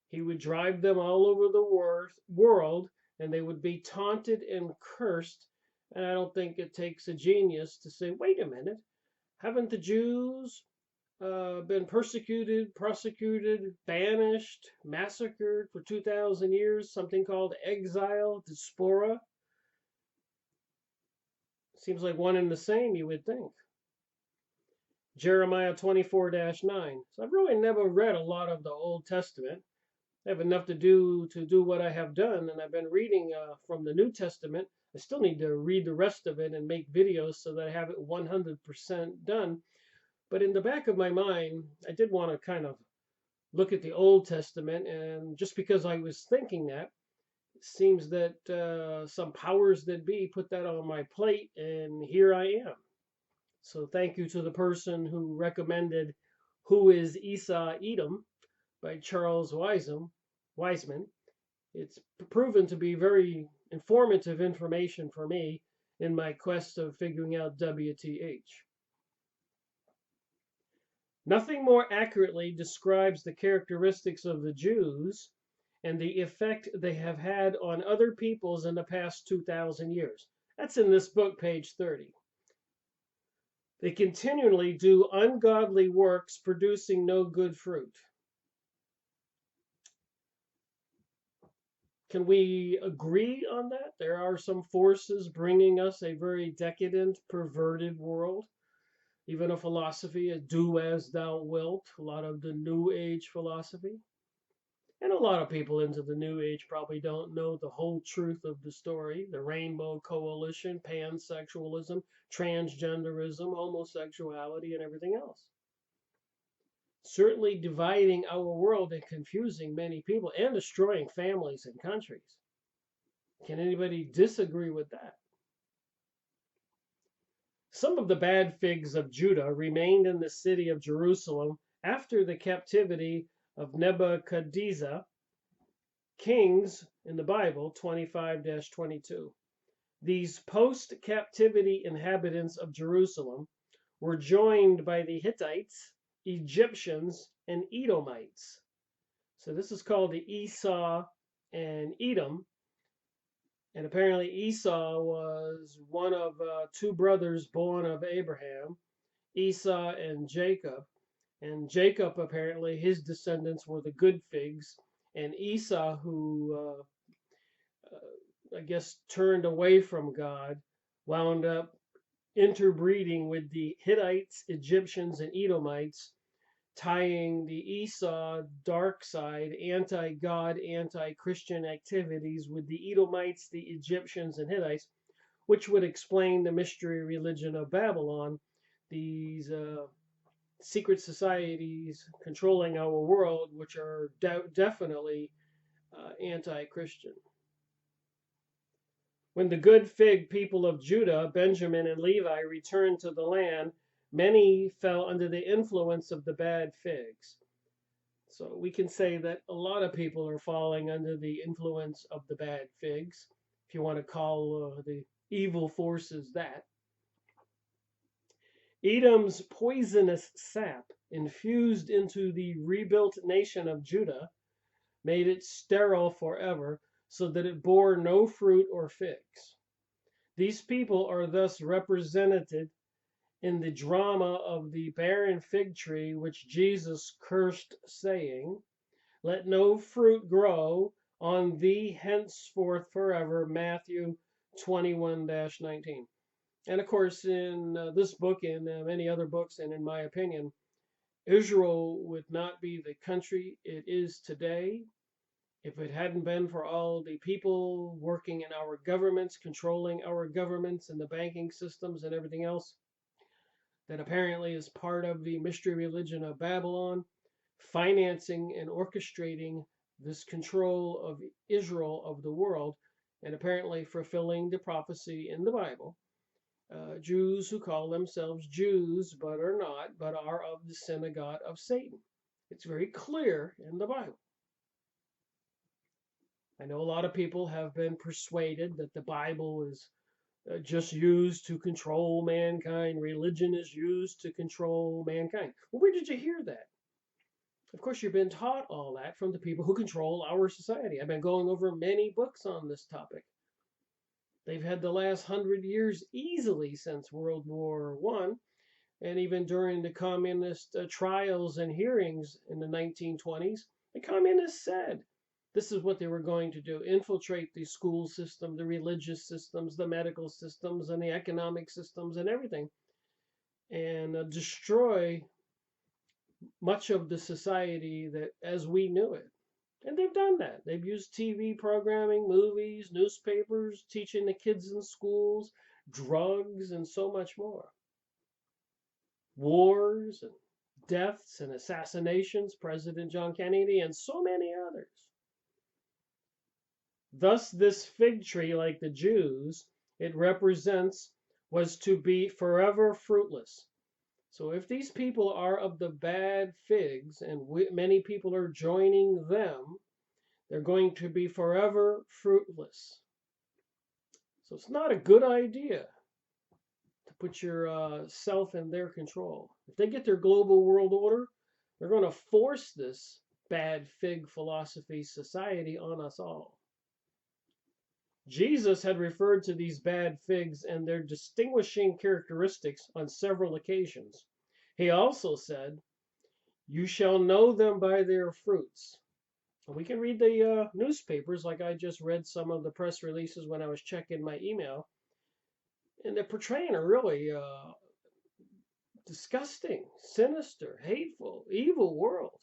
he would drive them all over the world, and they would be taunted and cursed. And I don't think it takes a genius to say, wait a minute, haven't the Jews been persecuted, prosecuted, banished, massacred for 2,000 years? Something called exile, diaspora. Seems like one and the same, you would think. Jeremiah 24-9. So I've really never read a lot of the Old Testament. I have enough to do what I have done, and I've been reading from the New Testament. I still need to read the rest of it and make videos so that I have it 100% done. But in the back of my mind, I did want to kind of look at the Old Testament, and just because I was thinking that, it seems that some powers that be put that on my plate, and here I am. So thank you to the person who recommended Who is Esau Edom by Charles Weisman. It's proven to be very informative information for me in my quest of figuring out WTH. Nothing more accurately describes the characteristics of the Jews and the effect they have had on other peoples in the past 2,000 years. That's in this book, page 30. They continually do ungodly works, producing no good fruit. Can we agree on that? There are some forces bringing us a very decadent, perverted world. Even a philosophy, a do as thou wilt, a lot of the New Age philosophy. And a lot of people into the New Age probably don't know the whole truth of the story. The Rainbow Coalition, pansexualism, transgenderism, homosexuality, and everything else. Certainly dividing our world and confusing many people and destroying families and countries. Can anybody disagree with that? Some of the bad figs of Judah remained in the city of Jerusalem after the captivity of Nebuchadnezzar, Kings in the Bible 25-22. These post-captivity inhabitants of Jerusalem were joined by the Hittites, Egyptians, and Edomites. So this is called the Esau and Edom. And apparently Esau was one of two brothers born of Abraham, Esau and Jacob. And Jacob, apparently, his descendants were the good figs. And Esau, who I guess turned away from God, wound up interbreeding with the Hittites, Egyptians, and Edomites, tying the Esau dark side, anti-God, anti-Christian activities with the Edomites, the Egyptians, and Hittites, which would explain the mystery religion of Babylon, these secret societies controlling our world, which are definitely anti-Christian. When the good fig people of Judah, Benjamin, and Levi returned to the land, many fell under the influence of the bad figs. So we can say that a lot of people are falling under the influence of the bad figs, if you want to call the evil forces that. Edom's poisonous sap, infused into the rebuilt nation of Judah, made it sterile forever, so that it bore no fruit or figs. These people are thus represented in the drama of the barren fig tree, which Jesus cursed, saying, "Let no fruit grow on thee henceforth forever," Matthew 21-19. And of course, in this book and many other books, and in my opinion, Israel would not be the country it is today if it hadn't been for all the people working in our governments, controlling our governments and the banking systems and everything else that apparently is part of the mystery religion of Babylon, financing and orchestrating this control of Israel of the world. and apparently fulfilling the prophecy in the Bible. Jews who call themselves Jews but are not, but are of the Synagogue of Satan. It's very clear in the Bible. I know a lot of people have been persuaded that the Bible is just used to control mankind. Religion is used to control mankind. Well, where did you hear that? Of course, you've been taught all that from the people who control our society. I've been going over many books on this topic. They've had the last 100 years easily since World War I, and even during the communist trials and hearings in the 1920s, the communists said this is what they were going to do: infiltrate the school system, the religious systems, the medical systems, and the economic systems, and everything, and destroy much of the society that as we knew it. And they've done that. They've used TV programming, movies, newspapers, teaching the kids in schools, drugs, and so much more. Wars and deaths and assassinations, President John Kennedy, and so many others. Thus, this fig tree, like the Jews, it represents, was to be forever fruitless. So if these people are of the bad figs, and many people are joining them, they're going to be forever fruitless. So it's not a good idea to put yourself in their control. If they get their global world order, they're going to force this bad fig philosophy society on us all. Jesus had referred to these bad figs and their distinguishing characteristics on several occasions. He also said, "You shall know them by their fruits." And we can read the newspapers, like I just read some of the press releases when I was checking my email, and they're portraying a really disgusting, sinister, hateful, evil world.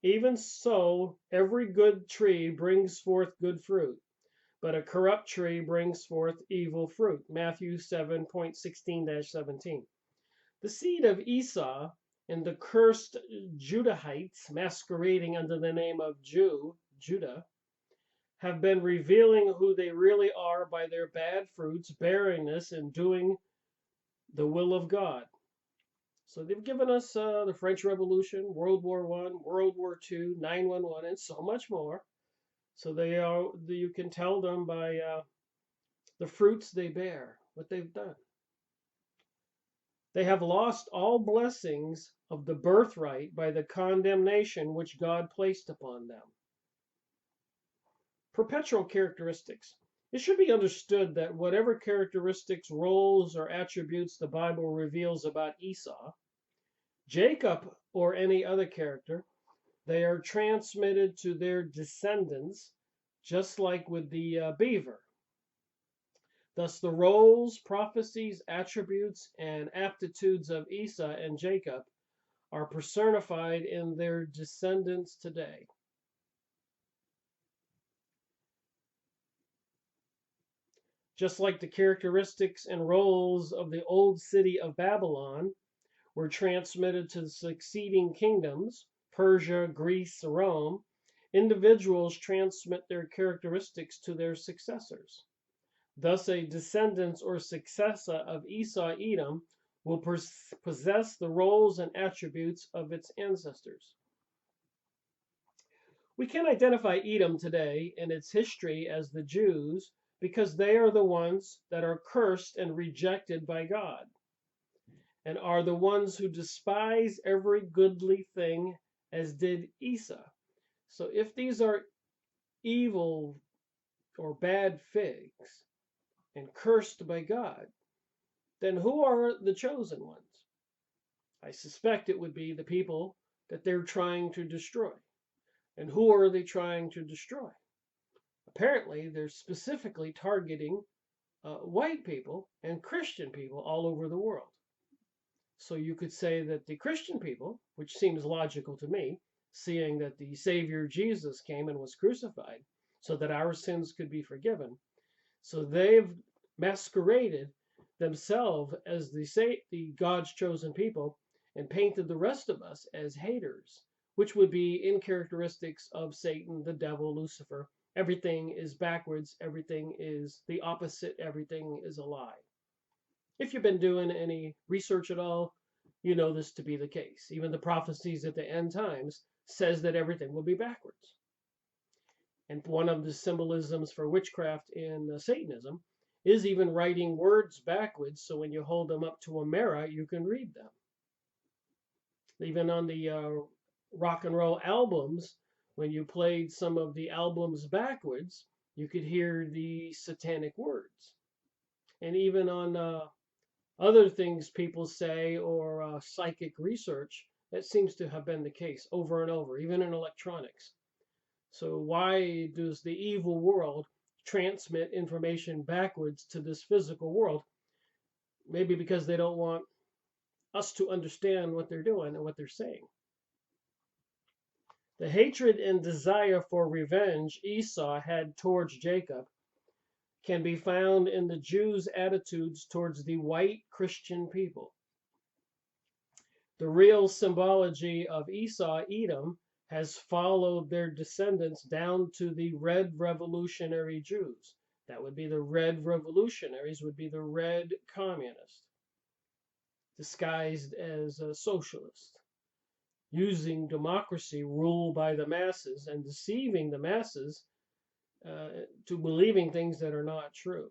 Even so, every good tree brings forth good fruit, but a corrupt tree brings forth evil fruit. Matthew 7:16-17. The seed of Esau and the cursed Judahites, masquerading under the name of Judah, have been revealing who they really are by their bad fruits, barrenness, and doing the will of God. So they've given us the French Revolution, World War I, World War II, 9/11, and so much more. So you can tell them by the fruits they bear, what they've done. They have lost all blessings of the birthright by the condemnation which God placed upon them. Perpetual characteristics. It should be understood that whatever characteristics, roles, or attributes the Bible reveals about Esau, Jacob, or any other character, they are transmitted to their descendants, just like with the beaver. Thus, the roles, prophecies, attributes, and aptitudes of Esau and Jacob are personified in their descendants today. Just like the characteristics and roles of the old city of Babylon were transmitted to the succeeding kingdoms, Persia, Greece, Rome, individuals transmit their characteristics to their successors. Thus, a descendant or successor of Esau Edom will possess the roles and attributes of its ancestors. We can identify Edom today in its history as the Jews because they are the ones that are cursed and rejected by God, and are the ones who despise every goodly thing, as did Esau. So if these are evil or bad figs and cursed by God, then who are the chosen ones? I suspect it would be the people that they're trying to destroy. And who are they trying to destroy? Apparently, they're specifically targeting white people and Christian people all over the world. So you could say that the Christian people, which seems logical to me, seeing that the Savior Jesus came and was crucified so that our sins could be forgiven, so they've masqueraded themselves as the God's chosen people and painted the rest of us as haters which would be in characteristics of Satan, the devil, Lucifer. Everything is backwards, everything is the opposite, everything is a lie. If you've been doing any research at all, you know this to be the case. Even the prophecies at the end times says that everything will be backwards. And one of the symbolisms for witchcraft in Satanism is even writing words backwards, so when you hold them up to a mirror, you can read them. Even on the rock and roll albums, when you played some of the albums backwards, you could hear the satanic words. And even on other things people say or psychic research, that seems to have been the case over and over, even in electronics. So why does the evil world transmit information backwards to this physical world? Maybe because they don't want us to understand what they're doing and what they're saying. The hatred and desire for revenge Esau had towards Jacob can be found in the Jews' attitudes towards the white Christian people. The real symbology of Esau Edom has followed their descendants down to the red revolutionary Jews. That would be the red revolutionaries, would be the red communists, disguised as a socialist, using democracy ruled by the masses and deceiving the masses to believing things that are not true.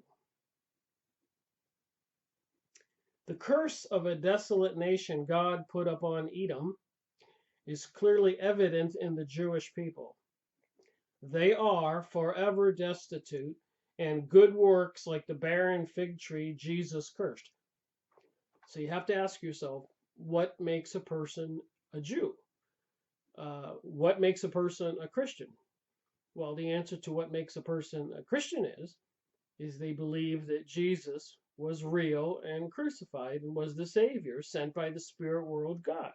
The curse of a desolate nation God put upon Edom is clearly evident in the Jewish people. They are forever destitute, and good works like the barren fig tree Jesus cursed. So you have to ask yourself, what makes a person a Jew? What makes a person a Christian? Well, the answer to what makes a person a Christian is they believe that Jesus was real and crucified and was the Savior sent by the spirit world God.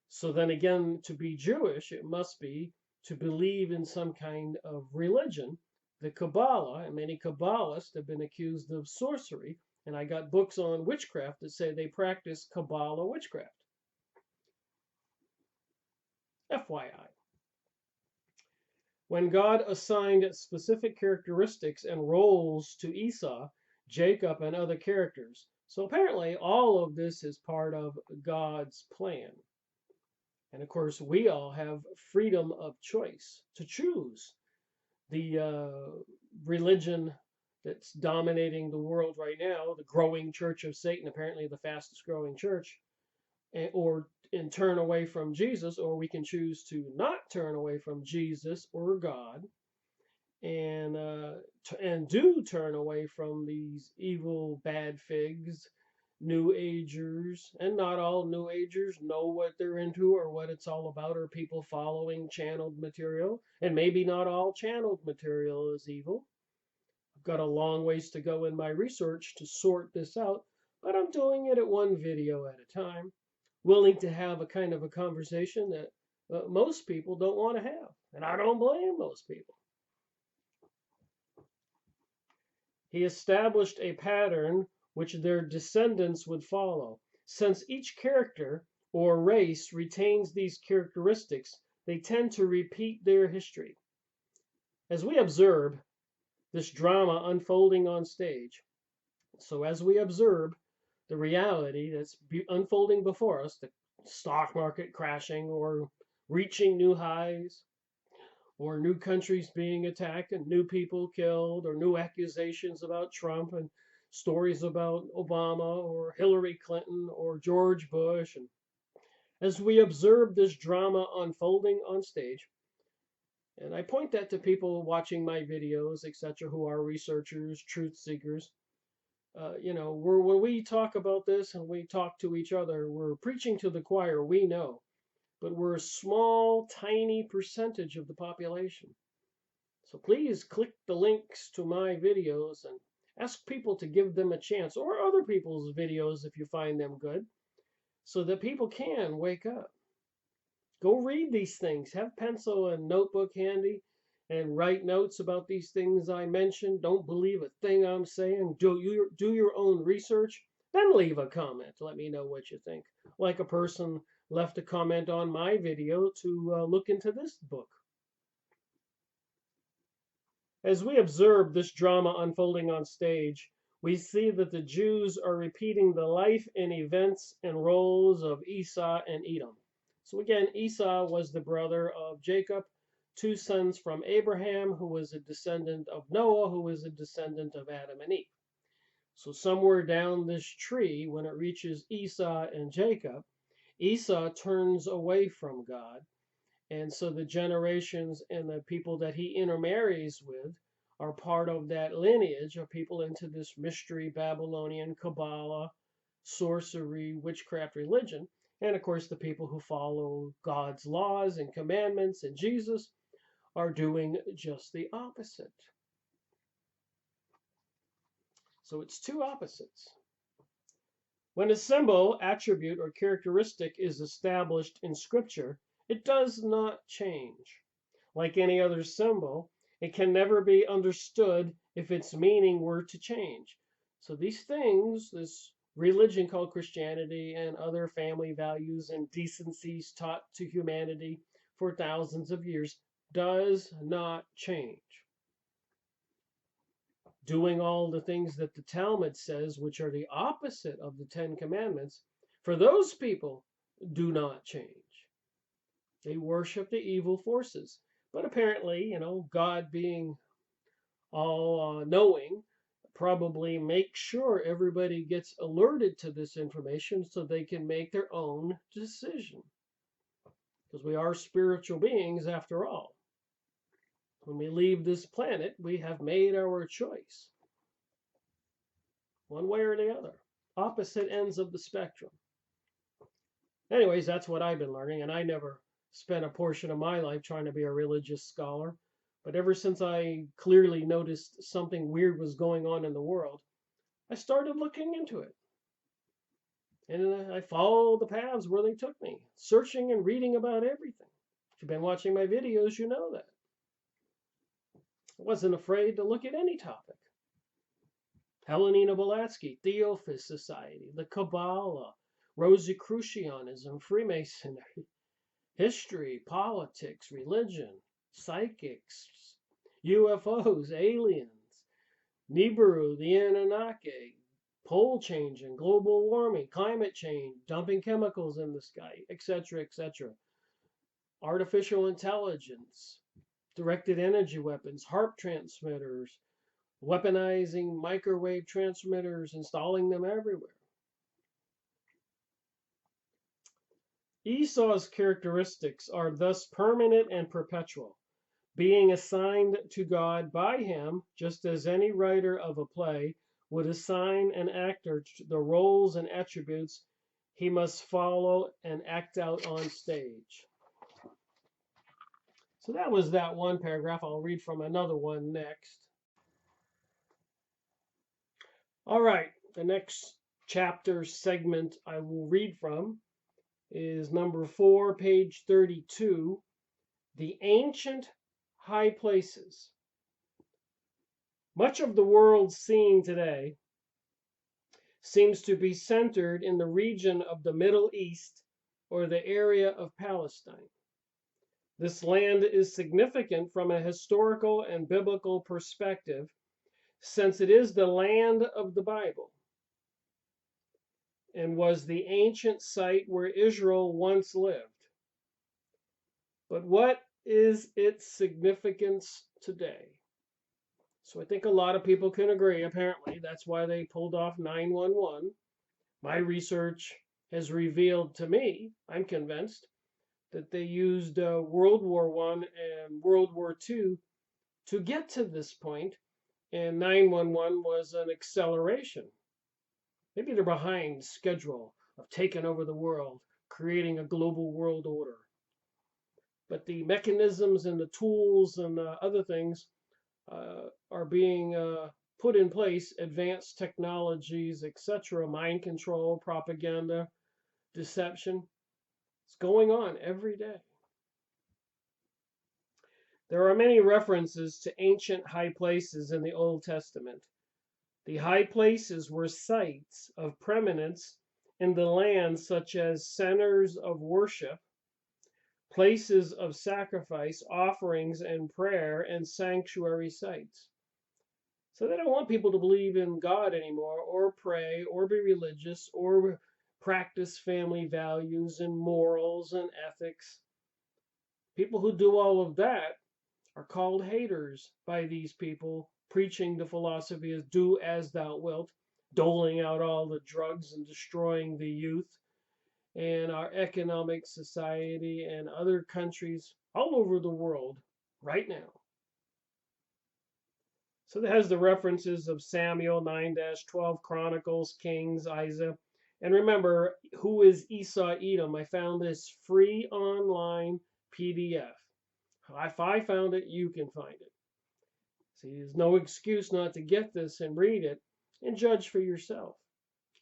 So then again, to be Jewish, it must be to believe in some kind of religion. The Kabbalah, and many Kabbalists have been accused of sorcery, and I got books on witchcraft that say they practice Kabbalah witchcraft. FYI. When God assigned specific characteristics and roles to Esau, Jacob, and other characters. So apparently all of this is part of God's plan. And of course, we all have freedom of choice to choose the religion that's dominating the world right now, the growing Church of Satan, apparently the fastest growing church, and turn away from Jesus, or we can choose to not turn away from Jesus or God, and do turn away from these evil bad figs, New Agers. And not all New Agers know what they're into or what it's all about, or people following channeled material. And maybe not all channeled material is evil. I've got a long ways to go in my research to sort this out, but I'm doing it at one video at a time, willing to have a kind of a conversation that most people don't want to have. And I don't blame most people. He established a pattern which their descendants would follow. Since each character or race retains these characteristics, they tend to repeat their history. As we observe this drama unfolding on stage, so as we observe the reality that's unfolding before us, the stock market crashing or reaching new highs, or new countries being attacked and new people killed, or new accusations about Trump and stories about Obama or Hillary Clinton or George Bush. And as we observe this drama unfolding on stage, and I point that to people watching my videos, etc., who are researchers, truth seekers, when we talk about this and we talk to each other, we're preaching to the choir, we know, but we're a small, tiny percentage of the population. So please click the links to my videos and ask people to give them a chance, or other people's videos if you find them good, so that people can wake up. Go read these things. Have pencil and notebook handy and write notes about these things I mentioned. Don't believe a thing I'm saying. Do your own research. Then leave a comment. Let me know what you think. Like a person left a comment on my video to look into this book. As we observe this drama unfolding on stage, we see that the Jews are repeating the life and events and roles of Esau and Edom. So again, Esau was the brother of Jacob, two sons from Abraham, who was a descendant of Noah, who was a descendant of Adam and Eve. So somewhere down this tree, when it reaches Esau and Jacob, Esau turns away from God. And so the generations and the people that he intermarries with are part of that lineage of people into this mystery, Babylonian, Kabbalah, sorcery, witchcraft religion. And of course, the people who follow God's laws and commandments and Jesus are doing just the opposite. So it's two opposites. When a symbol, attribute, or characteristic is established in Scripture, it does not change. Like any other symbol, it can never be understood if its meaning were to change. So these things, this religion called Christianity and other family values and decencies taught to humanity for thousands of years, does not change. Doing all the things that the Talmud says, which are the opposite of the Ten Commandments, for those people do not change. They worship the evil forces. But apparently, God being all knowing, probably makes sure everybody gets alerted to this information so they can make their own decision. Because we are spiritual beings after all. When we leave this planet, we have made our choice. One way or the other. Opposite ends of the spectrum. Anyways, that's what I've been learning, and I never spent a portion of my life trying to be a religious scholar. But ever since I clearly noticed something weird was going on in the world, I started looking into it. And I followed the paths where they took me, searching and reading about everything. If you've been watching my videos, you know that. I wasn't afraid to look at any topic. Helena Blavatsky, Theophist Society, the Kabbalah, Rosicrucianism, Freemasonry, history, politics, religion, psychics, UFOs, aliens, Nibiru, the Anunnaki, pole changing, global warming, climate change, dumping chemicals in the sky, etc., etc. Artificial intelligence, directed energy weapons, HARP transmitters, weaponizing microwave transmitters, installing them everywhere. Esau's characteristics are thus permanent and perpetual, being assigned to God by him, just as any writer of a play would assign an actor the roles and attributes he must follow and act out on stage. So that was that one paragraph. I'll read from another one next. All right, the next chapter segment I will read from is number 4, page 32, The Ancient High Places. Much of the world scene today seems to be centered in the region of the Middle East or the area of Palestine. This land is significant from a historical and biblical perspective, since it is the land of the Bible and was the ancient site where Israel once lived. But what is its significance today? So I think a lot of people can agree, apparently. That's why they pulled off 9/11. My research has revealed to me, I'm convinced, that they used World War I and World War II to get to this point, and 9/11 was an acceleration. Maybe they're behind schedule of taking over the world, creating a global world order. But the mechanisms and the tools and other things are being put in place, advanced technologies, etc., mind control, propaganda, deception. It's going on every day. There are many references to ancient high places in the Old Testament. The high places were sites of preeminence in the land, such as centers of worship, places of sacrifice, offerings and prayer, and sanctuary sites. So they don't want people to believe in God anymore, or pray, or be religious, or practice family values and morals and ethics. People who do all of that are called haters by these people, preaching the philosophy as do as thou wilt, doling out all the drugs and destroying the youth and our economic society and other countries all over the world right now. So that has the references of Samuel 9-12, Chronicles, Kings, Isaiah. And remember, who is Esau Edom? I found this free online PDF. If I found it, you can find it. See, there's no excuse not to get this and read it and judge for yourself.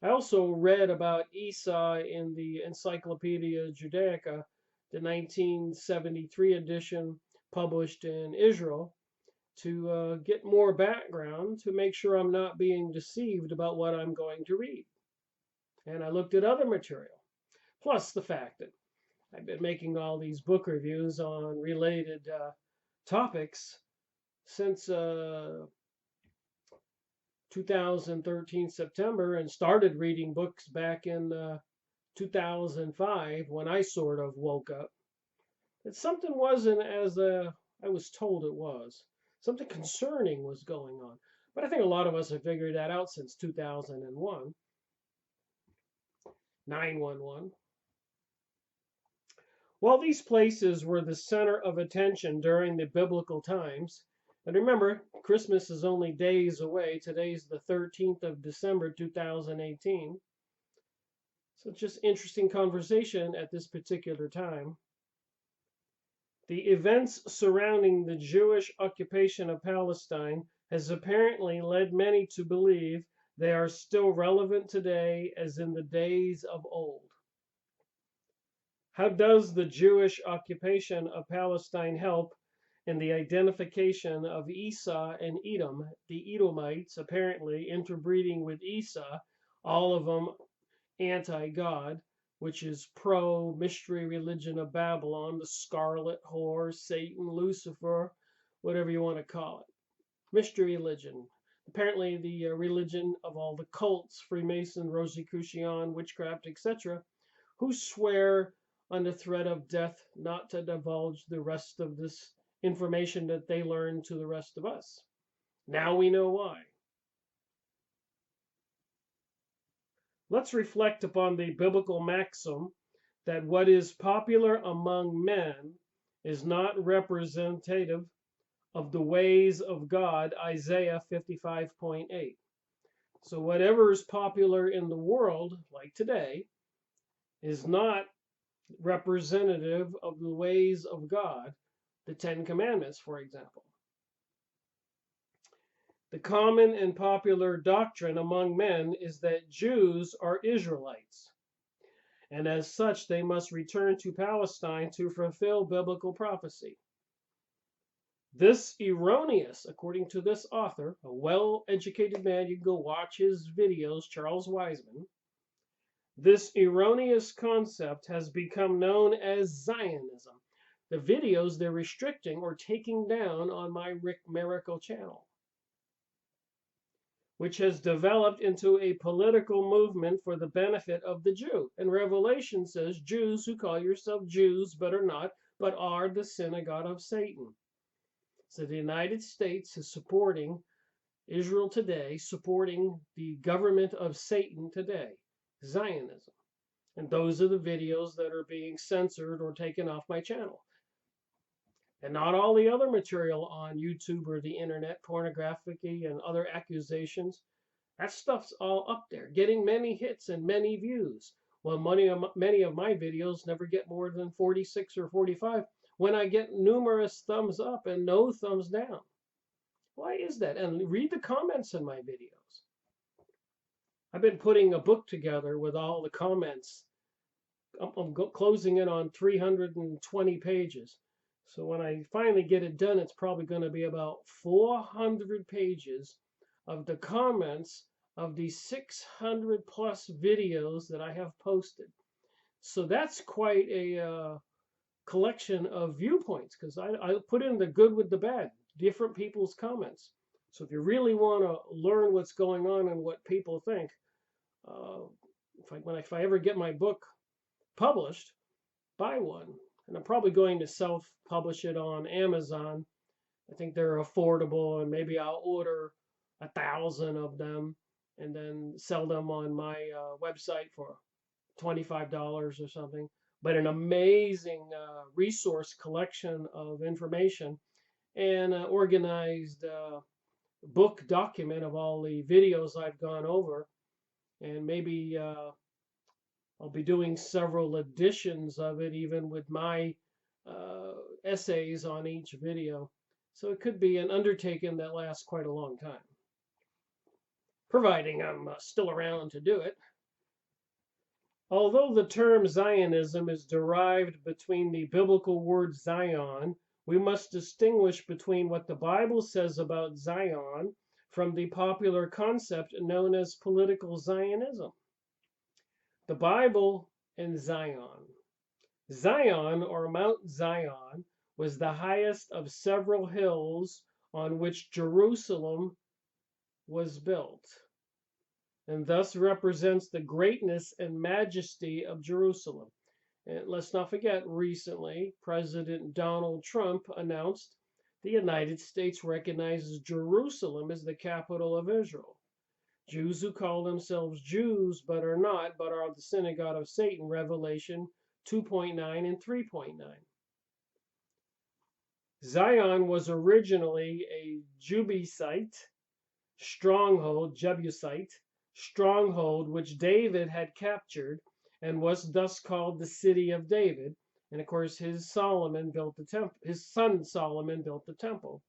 I also read about Esau in the Encyclopedia Judaica, the 1973 edition published in Israel, to get more background to make sure I'm not being deceived about what I'm going to read. And I looked at other material, plus the fact that I've been making all these book reviews on related topics since 2013 September, and started reading books back in 2005 when I sort of woke up. That something wasn't as I was told it was. Something concerning was going on. But I think a lot of us have figured that out since 2001. 911. Well, these places were the center of attention during the biblical times. And remember, Christmas is only days away. Today's the 13th of December, 2018. So just interesting conversation at this particular time. The events surrounding the Jewish occupation of Palestine has apparently led many to believe they are still relevant today as in the days of old. How does the Jewish occupation of Palestine help in the identification of Esau and Edom, the Edomites apparently interbreeding with Esau, all of them anti-God, which is pro-mystery religion of Babylon, the scarlet whore, Satan, Lucifer, whatever you want to call it. Mystery religion. Apparently the religion of all the cults, Freemason, Rosicrucian, witchcraft, etc., who swear under threat of death not to divulge the rest of this information that they learned to the rest of us. Now we know why. Let's reflect upon the biblical maxim that what is popular among men is not representative of the ways of God, Isaiah 55:8. So whatever is popular in the world, like today, is not representative of the ways of God, the Ten Commandments, for example. The common and popular doctrine among men is that Jews are Israelites, and as such they must return to Palestine to fulfill biblical prophecy. This erroneous, according to this author, a well-educated man, you can go watch his videos, Charles Weisman, this erroneous concept has become known as Zionism. The videos they're restricting or taking down on my Rick Miracle channel, which has developed into a political movement for the benefit of the Jew. And Revelation says Jews who call yourselves Jews but are not, but are the Synagogue of Satan. So the United States is supporting Israel today, supporting the government of Satan today, Zionism. And those are the videos that are being censored or taken off my channel. And not all the other material on YouTube or the internet, pornography and other accusations. That stuff's all up there, getting many hits and many views. Well, many of my videos never get more than 46 or 45 when I get numerous thumbs up and no thumbs down. Why is that? And read the comments in my videos. I've been putting a book together with all the comments. I'm closing in on 320 pages. So when I finally get it done, it's probably going to be about 400 pages of the comments of the 600 plus videos that I have posted. So that's quite a collection of viewpoints, because I put in the good with the bad, different people's comments. So if you really want to learn what's going on and what people think, uh, if I ever get my book published, buy one. And I'm probably going to self-publish it on Amazon. I think they're affordable, and maybe I'll order 1,000 of them and then sell them on my website for $25 or something. But an amazing resource collection of information, and an organized book document of all the videos I've gone over. And maybe I'll be doing several editions of it, even with my essays on each video. So it could be an undertaking that lasts quite a long time, providing I'm still around to do it. Although the term Zionism is derived between the biblical word Zion, we must distinguish between what the Bible says about Zion from the popular concept known as political Zionism. The Bible and Zion. Zion, or Mount Zion, was the highest of several hills on which Jerusalem was built, and thus represents the greatness and majesty of Jerusalem. And let's not forget, recently, President Donald Trump announced the United States recognizes Jerusalem as the capital of Israel. Jews who call themselves Jews but are not, but are the Synagogue of Satan, Revelation 2.9 and 3.9. Zion was originally a Jebusite stronghold which David had captured, and was thus called the City of David. And of course, his son Solomon built the temple.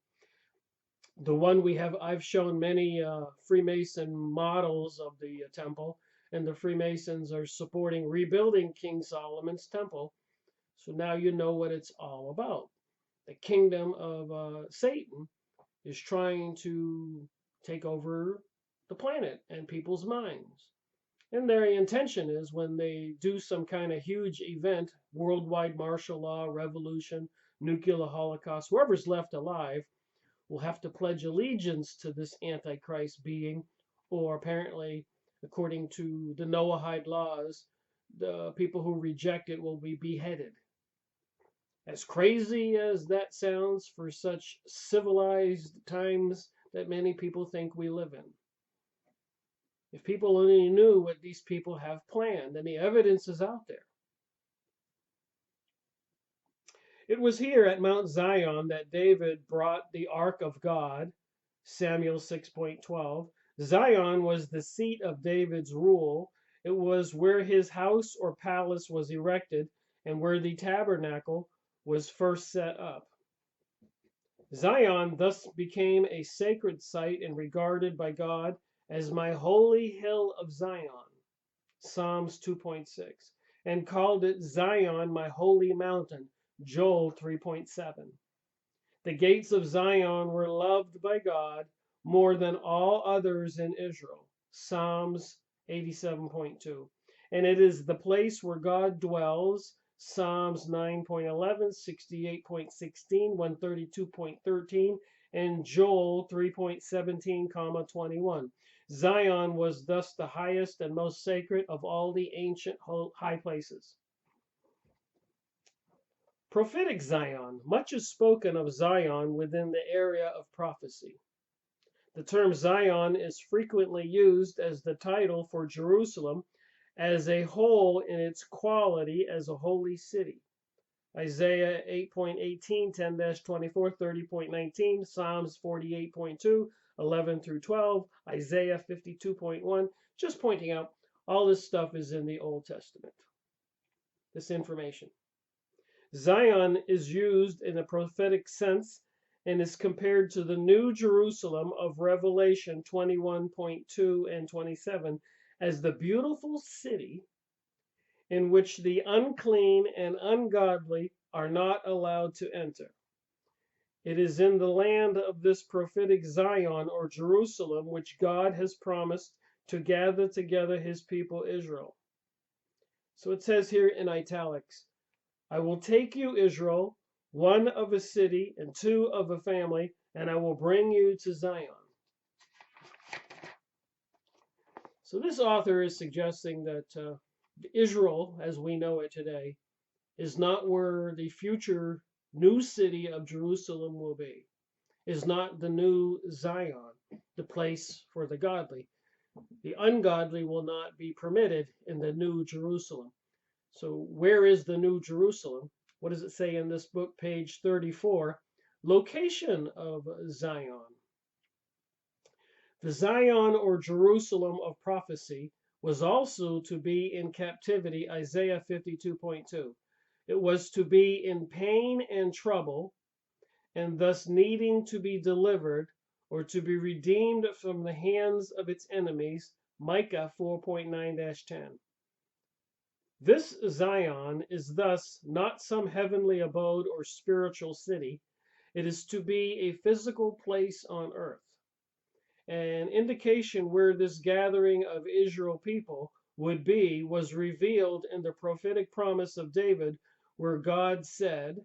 The one I've shown many Freemason models of the temple, and the Freemasons are supporting rebuilding King Solomon's temple. So now you know what it's all about. The kingdom of Satan is trying to take over the planet and people's minds. And their intention is, when they do some kind of huge event, worldwide martial law, revolution, nuclear holocaust, whoever's left alive will have to pledge allegiance to this Antichrist being, or apparently, according to the Noahide laws, the people who reject it will be beheaded. As crazy as that sounds for such civilized times that many people think we live in. If people only knew what these people have planned, and the evidence is out there. It was here at Mount Zion that David brought the Ark of God, Samuel 6.12. Zion was the seat of David's rule. It was where his house or palace was erected, and where the tabernacle was first set up. Zion thus became a sacred site and regarded by God as my holy hill of Zion, Psalms 2.6, and called it Zion, my holy mountain, Joel 3.7. The gates of Zion were loved by God more than all others in Israel, Psalms 87.2. And it is the place where God dwells, Psalms 9.11, 68.16, 132.13, and Joel 3.17, 21. Zion was thus the highest and most sacred of all the ancient high places. Prophetic Zion. Much is spoken of Zion within the area of prophecy. The term Zion is frequently used as the title for Jerusalem as a whole in its quality as a holy city. Isaiah 8.18, 10-24, 30.19, Psalms 48.2, 11 through 12, Isaiah 52.1. Just pointing out, all this stuff is in the Old Testament. This information. Zion is used in a prophetic sense and is compared to the New Jerusalem of Revelation 21.2 and 27 as the beautiful city in which the unclean and ungodly are not allowed to enter. It is in the land of this prophetic Zion or Jerusalem which God has promised to gather together his people Israel. So it says here in italics, I will take you, Israel, one of a city and two of a family, and I will bring you to Zion. So this author is suggesting that Israel, as we know it today, is not where the future new city of Jerusalem will be, is not the new Zion, the place for the godly. The ungodly will not be permitted in the new Jerusalem. So where is the new Jerusalem? What does it say in this book, page 34? Location of Zion. The Zion or Jerusalem of prophecy was also to be in captivity, Isaiah 52:2. It was to be in pain and trouble, and thus needing to be delivered or to be redeemed from the hands of its enemies, Micah 4:9-10. This Zion is thus not some heavenly abode or spiritual city. It is to be a physical place on earth. An indication where this gathering of Israel people would be was revealed in the prophetic promise of David, where God said,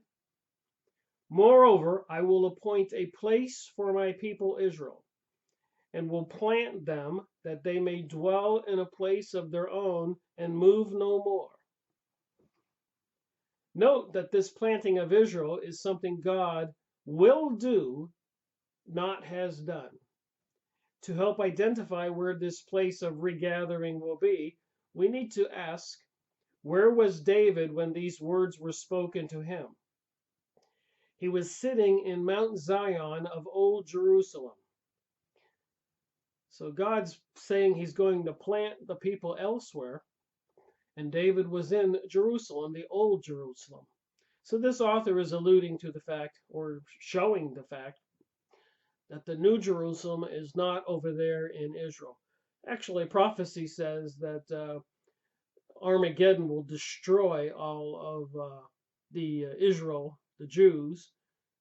Moreover, I will appoint a place for my people Israel, and will plant them that they may dwell in a place of their own and move no more. Note that this planting of Israel is something God will do, not has done. To help identify where this place of regathering will be, we need to ask, where was David when these words were spoken to him? He was sitting in Mount Zion of Old Jerusalem. So God's saying he's going to plant the people elsewhere, and David was in Jerusalem, the Old Jerusalem. So this author is alluding to the fact, or showing the fact, that the New Jerusalem is not over there in Israel. Actually, prophecy says that Armageddon will destroy all of the Israel, the Jews,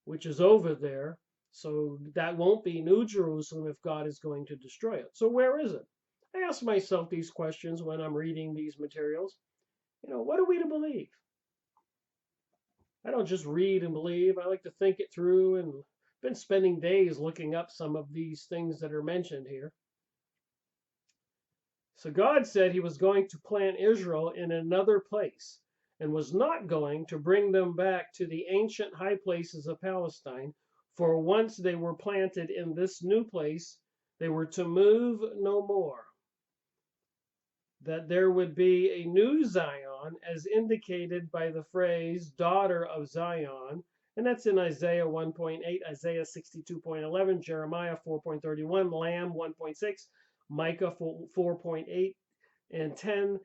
which is over there. So that won't be New Jerusalem if God is going to destroy it. So where is it? I ask myself these questions when I'm reading these materials. What are we to believe? I don't just read and believe. I like to think it through, and been spending days looking up some of these things that are mentioned here. So God said he was going to plant Israel in another place and was not going to bring them back to the ancient high places of Palestine, for once they were planted in this new place, they were to move no more. That there would be a new Zion, as indicated by the phrase daughter of Zion, and that's in Isaiah 1.8, Isaiah 62.11, Jeremiah 4.31, Lamb 1.6, Micah 4.8 and 10,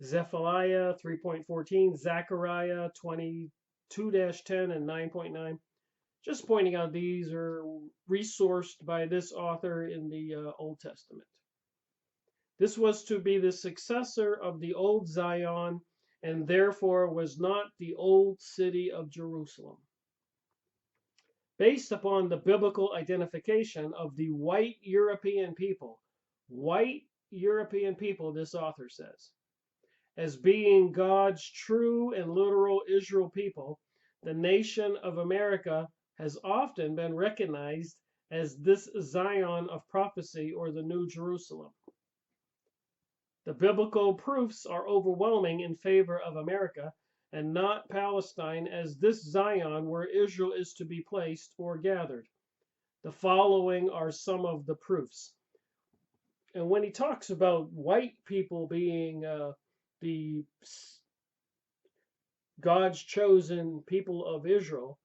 Zephaniah 3.14, Zechariah 22-10 and 9.9. Just pointing out these are resourced by this author in the Old Testament. This was to be the successor of the old Zion, and therefore was not the old city of Jerusalem. Based upon the biblical identification of the white European people, this author says, as being God's true and literal Israel people, the nation of America has often been recognized as this Zion of prophecy, or the New Jerusalem. The biblical proofs are overwhelming in favor of America and not Palestine as this Zion where Israel is to be placed or gathered. The following are some of the proofs. And when he talks about white people being the God's chosen people of Israel,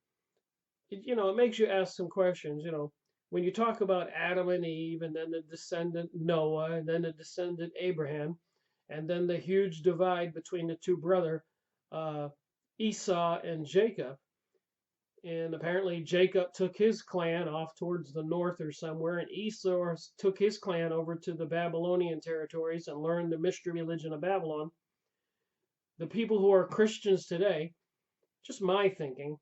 it makes you ask some questions. When you talk about Adam and Eve, and then the descendant Noah, and then the descendant Abraham, and then the huge divide between the two brothers, Esau and Jacob, and apparently Jacob took his clan off towards the north or somewhere, and Esau took his clan over to the Babylonian territories and learned the mystery religion of Babylon. The people who are Christians today, just my thinking,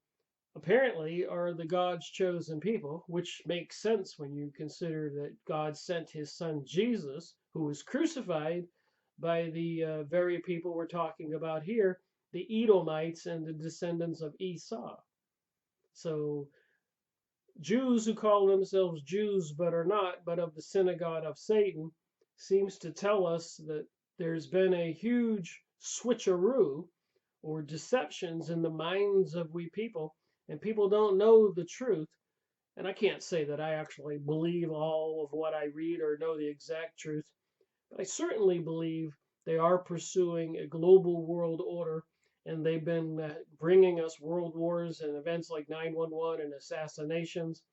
apparently are the God's chosen people, which makes sense when you consider that God sent his son Jesus, who was crucified by the very people we're talking about here, the Edomites and the descendants of Esau. So Jews who call themselves Jews but are not, but of the Synagogue of Satan, seems to tell us that there's been a huge switcheroo or deceptions in the minds of we people, and people don't know the truth. And I can't say that I actually believe all of what I read or know the exact truth, but I certainly believe they are pursuing a global world order, and they've been bringing us world wars and events like 9/11 and assassinations,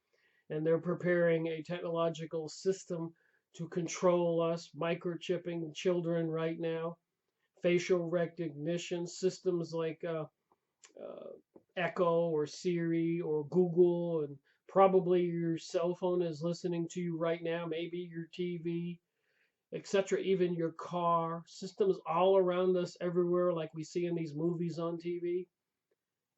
and they're preparing a technological system to control us, microchipping children right now, facial recognition systems like Echo or Siri or Google, and probably your cell phone is listening to you right now, maybe your TV, etc., even your car, systems all around us everywhere, like we see in these movies on TV.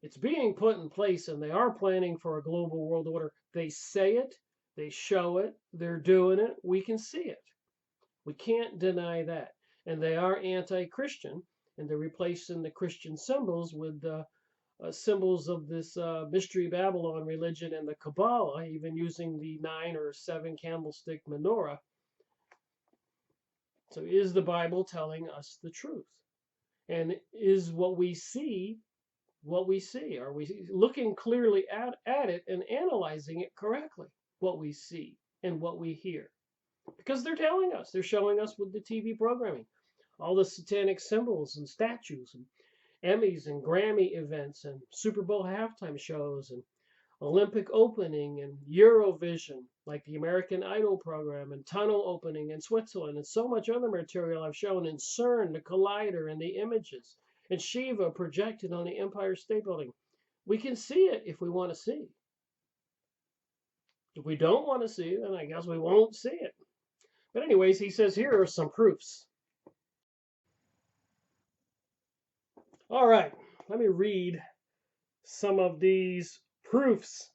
It's being put in place, and they are planning for a global world order. They say it, they show it, they're doing it. We can see it. We can't deny that. And they are anti Christian, and they're replacing the Christian symbols with the symbols of this Mystery Babylon religion and the Kabbalah, even using the 9 or 7 candlestick menorah. So, is the Bible telling us the truth? And is what we see what we see? Are we looking clearly at it and analyzing it correctly? What we see and what we hear? Because they're telling us, they're showing us with the TV programming, all the satanic symbols and statues and Emmys and Grammy events and Super Bowl halftime shows and Olympic opening and Eurovision, like the American Idol program, and tunnel opening in Switzerland, and so much other material I've shown in CERN, the collider, and the images, and Shiva projected on the Empire State Building. We can see it if we want to see. If we don't want to see, then I guess we won't see it. But anyways, he says here are some proofs. All right, let me read some of these proofs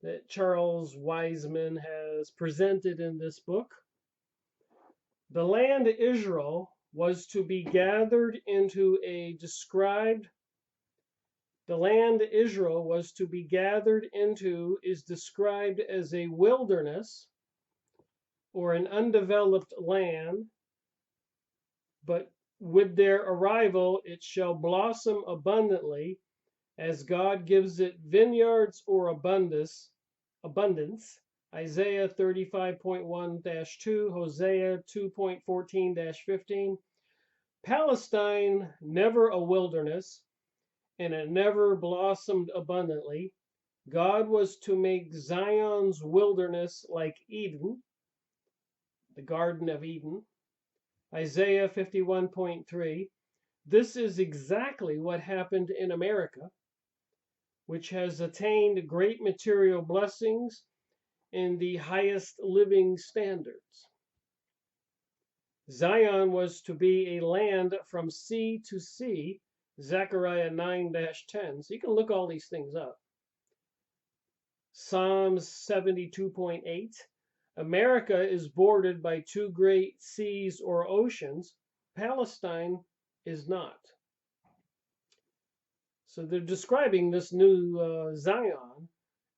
that Charles Weisman has presented in this book. The land Israel was to be gathered into a described, the land Israel was to be gathered into is described as a wilderness or an undeveloped land, but with their arrival it shall blossom abundantly, as God gives it vineyards or abundance. Isaiah 35.1-2, Hosea 2.14-15. Palestine, never a wilderness, and it never blossomed abundantly. God was to make Zion's wilderness like Eden, the Garden of Eden. Isaiah 51.3. This is exactly what happened in America, which has attained great material blessings in the highest living standards. Zion was to be a land from sea to sea, Zechariah 9-10. So you can look all these things up. Psalms 72.8. America is bordered by 2 great seas or oceans. Palestine is not. So they're describing this new Zion,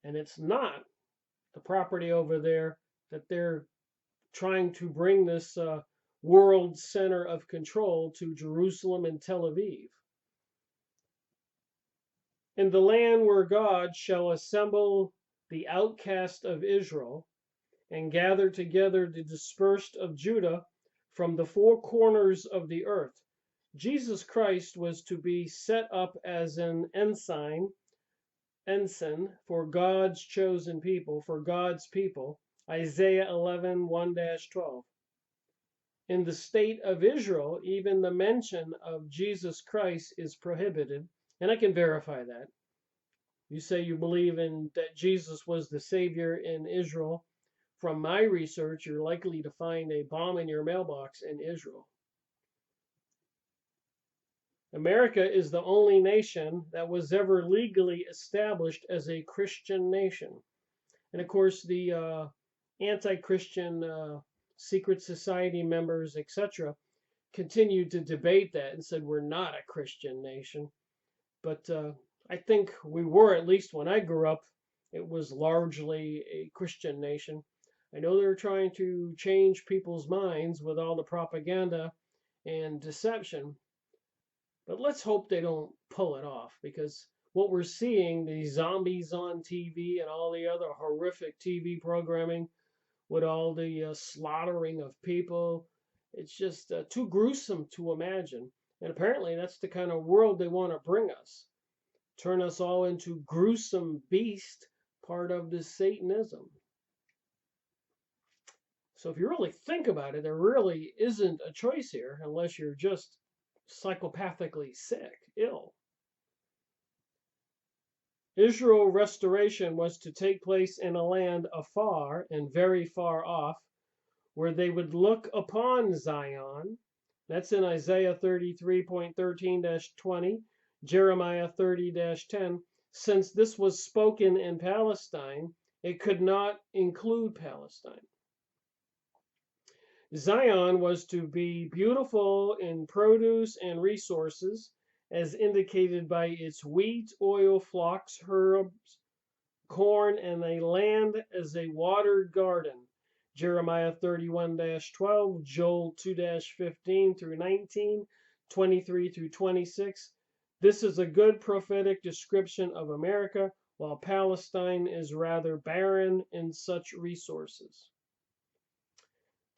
and it's not the property over there that they're trying to bring this world center of control to Jerusalem and Tel Aviv. In the land where God shall assemble the outcast of Israel and gather together the dispersed of Judah from the 4 corners of the earth. Jesus Christ was to be set up as an ensign for God's chosen people, for God's people, Isaiah 11:1-12. In the state of Israel, even the mention of Jesus Christ is prohibited, and I can verify that. You say you believe in that Jesus was the Savior in Israel. From my research, you're likely to find a bomb in your mailbox in Israel. America is the only nation that was ever legally established as a Christian nation. And of course, the anti-Christian secret society members, etc., continued to debate that and said we're not a Christian nation. But I think we were, at least when I grew up, it was largely a Christian nation. I know they're trying to change people's minds with all the propaganda and deception, but let's hope they don't pull it off, because what we're seeing, the zombies on TV and all the other horrific TV programming with all the slaughtering of people, it's just too gruesome to imagine. And apparently, that's the kind of world they want to bring us, turn us all into gruesome beast, part of this Satanism. So if you really think about it, there really isn't a choice here unless you're just psychopathically sick, ill. Israel restoration was to take place in a land afar and very far off, where they would look upon Zion. That's in Isaiah 33.13-20, Jeremiah 30-10. Since this was spoken in Palestine, it could not include Palestine. Zion was to be beautiful in produce and resources, as indicated by its wheat, oil, flocks, herbs, corn, and a land as a watered garden. Jeremiah 31-12, Joel 2-15-19, 23-26. This is a good prophetic description of America, while Palestine is rather barren in such resources.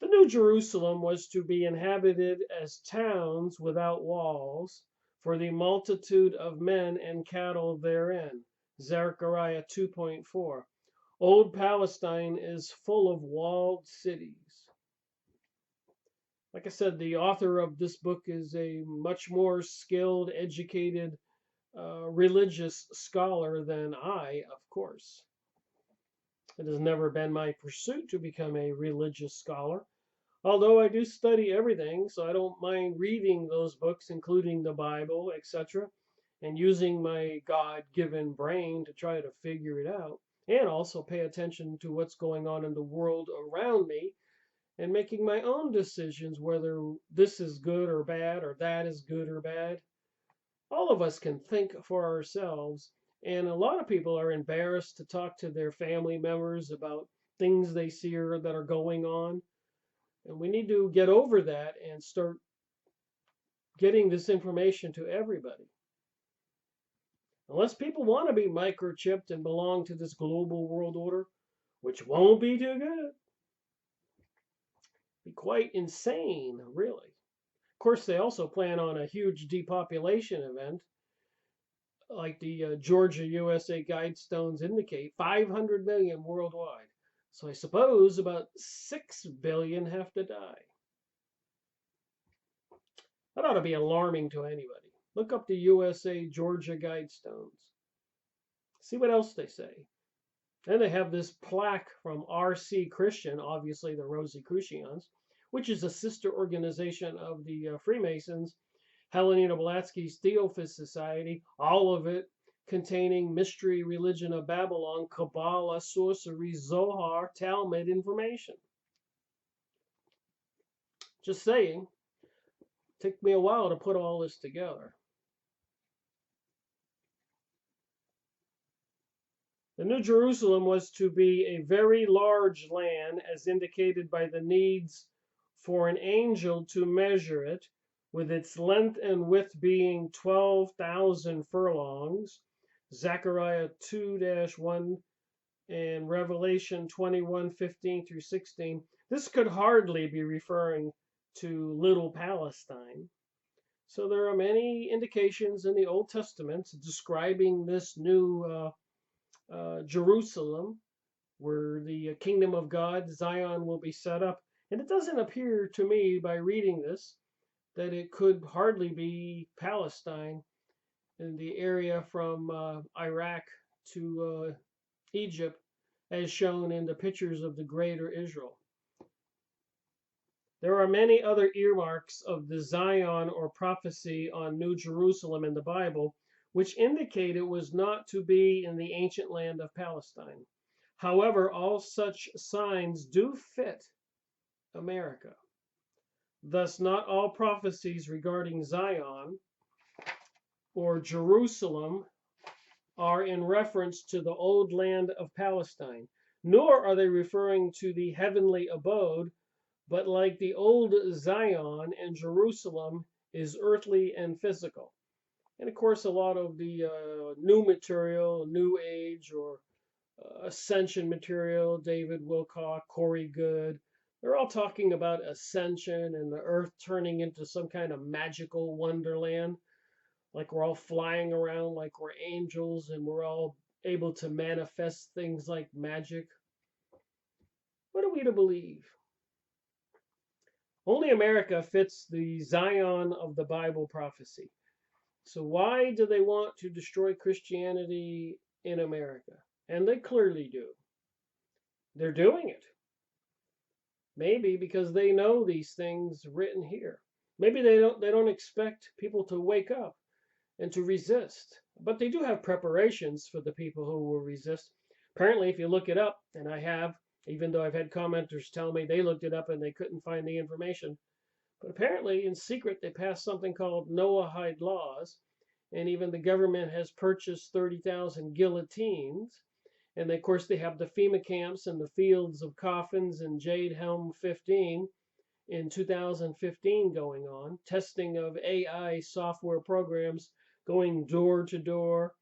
The New Jerusalem was to be inhabited as towns without walls, for the multitude of men and cattle therein. Zechariah 2.4. Old Palestine is full of walled cities. Like I said, the author of this book is a much more skilled, educated, religious scholar than I, of course. It has never been my pursuit to become a religious scholar, although I do study everything, so I don't mind reading those books, including the Bible, etc., and using my God-given brain to try to figure it out, and also pay attention to what's going on in the world around me and making my own decisions whether this is good or bad or that is good or bad. All of us can think for ourselves, and a lot of people are embarrassed to talk to their family members about things they see or that are going on. And we need to get over that and start getting this information to everybody. Unless people want to be microchipped and belong to this global world order, which won't be too good. Be quite insane, really. Of course, they also plan on a huge depopulation event, like the Georgia USA Guidestones indicate, 500 million worldwide. So I suppose about 6 billion have to die. That ought to be alarming to anybody. Look up the USA Georgia Guidestones. See what else they say. Then they have this plaque from R.C. Christian, obviously the Rosicrucians, which is a sister organization of the Freemasons, Helena Blavatsky's Theophist Society, all of it containing mystery religion of Babylon, Kabbalah, sorcery, Zohar, Talmud information. Just saying, it took me a while to put all this together. The New Jerusalem was to be a very large land, as indicated by the needs for an angel to measure it, with its length and width being 12,000 furlongs, Zechariah 2-1 and Revelation 21:15-16. This could hardly be referring to Little Palestine. So there are many indications in the Old Testament describing this new Jerusalem, where the kingdom of God, Zion, will be set up. And it doesn't appear to me, by reading this, that it could hardly be Palestine, in the area from Iraq to Egypt, as shown in the pictures of the Greater Israel. There are many other earmarks of the Zion or prophecy on New Jerusalem in the Bible, which indicate it was not to be in the ancient land of Palestine. However, all such signs do fit America. Thus, not all prophecies regarding Zion or Jerusalem are in reference to the old land of Palestine, nor are they referring to the heavenly abode, but like the old Zion and Jerusalem is earthly and physical. And of course, a lot of the new material, New Age or Ascension material, David Wilcock, Corey Good, they're all talking about ascension and the earth turning into some kind of magical wonderland, like we're all flying around like we're angels and we're all able to manifest things like magic. What are we to believe? Only America fits the Zion of the Bible prophecy. So why do they want to destroy Christianity in America? And they clearly do. They're doing it. Maybe because they know these things written here. Maybe they don't expect people to wake up and to resist. But they do have preparations for the people who will resist. Apparently, if you look it up, and I have, even though I've had commenters tell me they looked it up and they couldn't find the information, but apparently in secret they passed something called Noahide laws, and even the government has purchased 30,000 guillotines. And of course, they have the FEMA camps and the fields of coffins in Jade Helm 15 in 2015 going on, testing of AI software programs going door to door,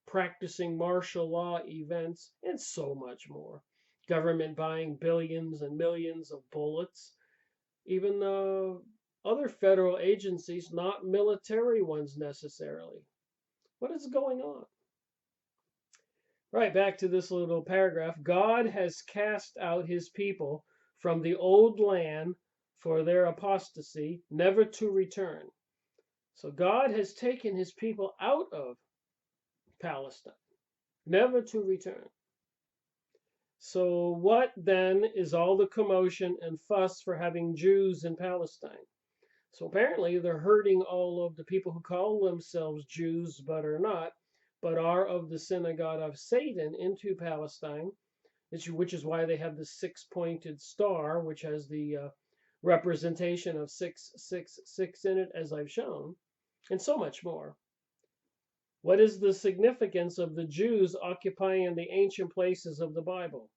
practicing martial law events, and so much more. Government buying billions and millions of bullets. Even other federal agencies, not military ones necessarily. What is going on? Right, back to this little paragraph. God has cast out his people from the old land for their apostasy, never to return. So God has taken his people out of Palestine, never to return. So what then is all the commotion and fuss for having Jews in Palestine? So apparently they're hurting all of the people who call themselves Jews but are not, but are of the Synagogue of Satan into Palestine, which is why they have the six-pointed star, which has the representation of 666 in it, as I've shown, and so much more. What is the significance of the Jews occupying the ancient places of the Bible?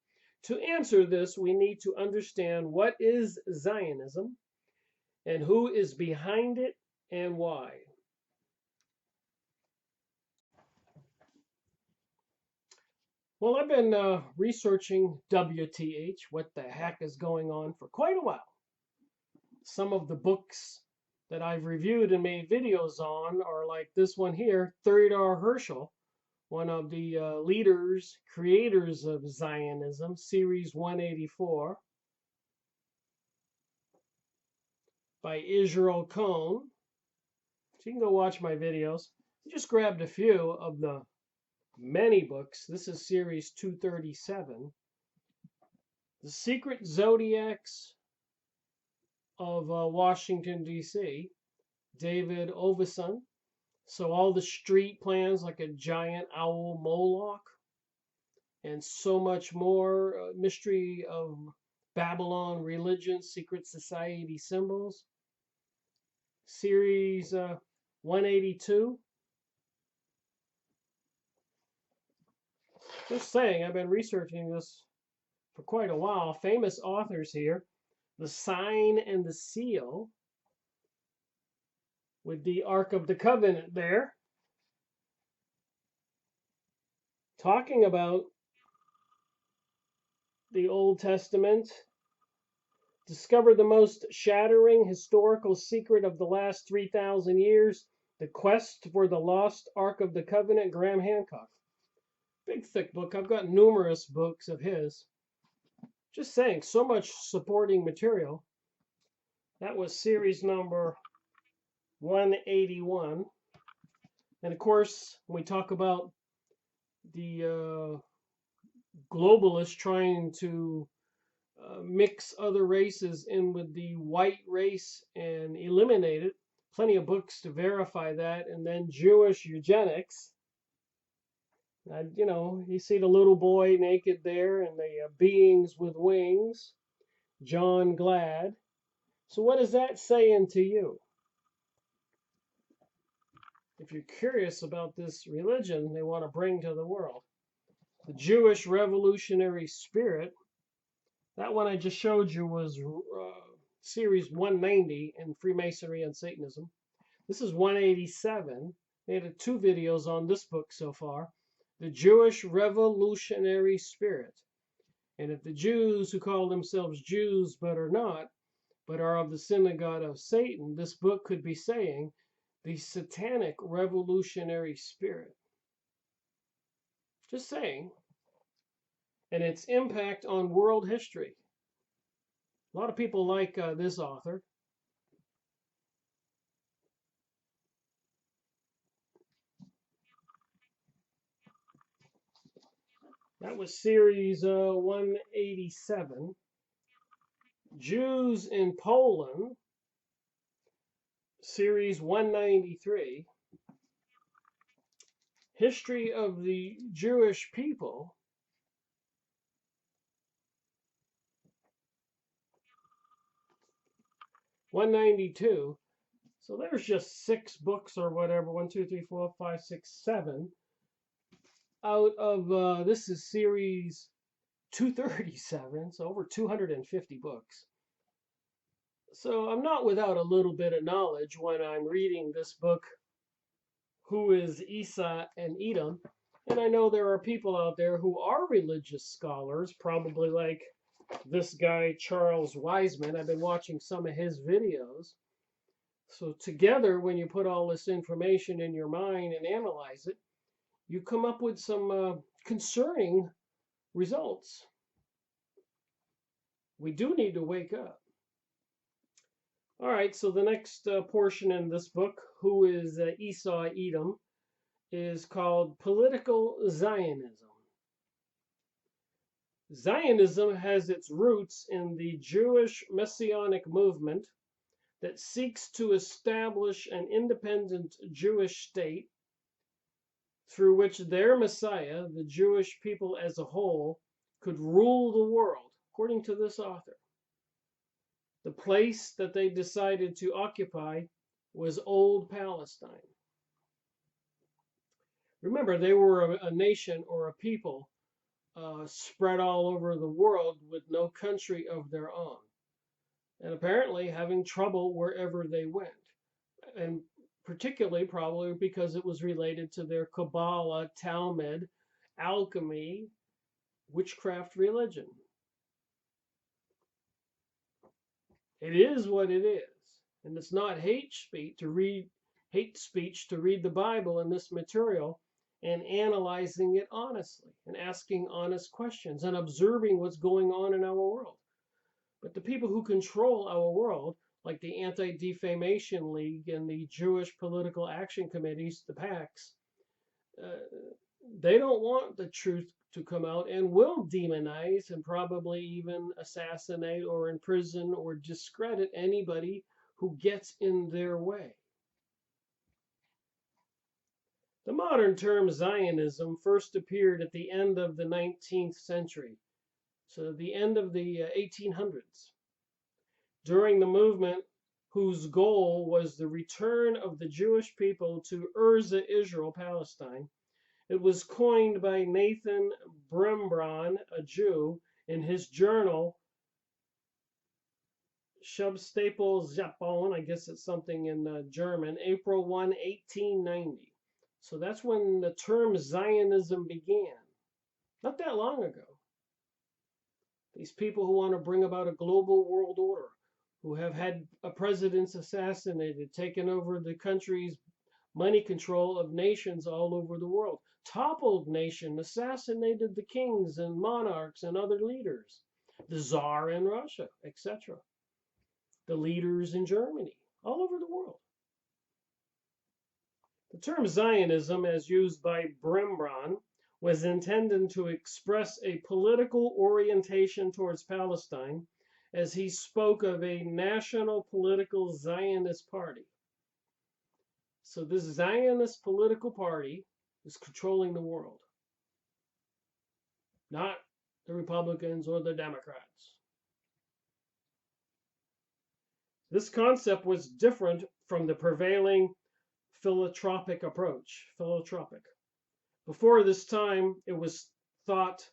To answer this, we need to understand what is Zionism and who is behind it and why. Well, I've been researching WTH, what the heck is going on, for quite a while. Some of the books that I've reviewed and made videos on are like this one here, Theodore Herschel, one of the leaders, creators of Zionism, Series 184, by Israel Cohn. So you can go watch my videos. I just grabbed a few of the many books. This is Series 237. The Secret Zodiacs of Washington, D.C., David Oveson. So all the street plans like a giant owl Moloch and so much more. Mystery of Babylon, religion, secret society symbols. Series 182. Just saying, I've been researching this for quite a while. Famous authors here. The Sign and the Seal, with the Ark of the Covenant there, talking about the Old Testament. Discover the most shattering historical secret of the last 3,000 years, the quest for the lost Ark of the Covenant, Graham Hancock. Big thick book. I've got numerous books of his. Just saying, so much supporting material. That was series number 181. And of course, when we talk about the globalists trying to mix other races in with the white race and eliminate it. Plenty of books to verify that. And then Jewish eugenics. You know, you see the little boy naked there and the beings with wings, John Glad. So what is that saying to you? If you're curious about this religion they want to bring to the world, the Jewish revolutionary spirit, that one I just showed you was series 190 in Freemasonry and Satanism. This is 187. Made 2 videos on this book so far. The Jewish revolutionary spirit. And if the Jews who call themselves Jews but are not, but are of the Synagogue of Satan, this book could be saying the satanic revolutionary spirit. Just saying. And its impact on world history. A lot of people like this author. That was series 187. Jews in Poland, series 193. History of the Jewish people, #192. So there's just 6 books or whatever. 1, 2, 3, 4, 5, 6, 7. Out of this is series 237, so over 250 books. So I'm not without a little bit of knowledge when I'm reading this book, Who is Esau and Edom? And I know there are people out there who are religious scholars, probably like this guy, Charles Weisman. I've been watching some of his videos. So together, when you put all this information in your mind and analyze it, you come up with some concerning results. We do need to wake up. All right, so the next portion in this book, Who is Esau Edom, is called Political Zionism. Zionism has its roots in the Jewish Messianic movement that seeks to establish an independent Jewish state through which their Messiah, the Jewish people as a whole, could rule the world, according to this author. The place that they decided to occupy was Old Palestine. Remember, they were a nation or a people spread all over the world with no country of their own, and apparently having trouble wherever they went, and particularly probably because it was related to their Kabbalah, Talmud, alchemy, witchcraft religion. It is what it is, and it's not hate speech to read the Bible in this material and analyzing it honestly and asking honest questions and observing what's going on in our world. But the people who control our world, like the Anti-Defamation League and the Jewish Political Action Committees, the PACs, they don't want the truth to come out and will demonize and probably even assassinate or imprison or discredit anybody who gets in their way. The modern term Zionism first appeared at the end of the 19th century, so the end of the 1800s, during the movement whose goal was the return of the Jewish people to Urza, Israel, Palestine. It was coined by Nathan Brembron, a Jew, in his journal Schubstapel Japon, I guess it's something in German, April 1, 1890. So that's when the term Zionism began. Not that long ago. These people who want to bring about a global world order, who have had presidents assassinated, taken over the country's money control of nations all over the world, toppled nation, assassinated the kings and monarchs and other leaders, the Tsar in Russia, etc., the leaders in Germany, all over the world. The term Zionism, as used by Brembron, was intended to express a political orientation towards Palestine as he spoke of a national political Zionist party. So this Zionist political party is controlling the world, not the Republicans or the Democrats. This concept was different from the prevailing philanthropic approach. Before this time, it was thought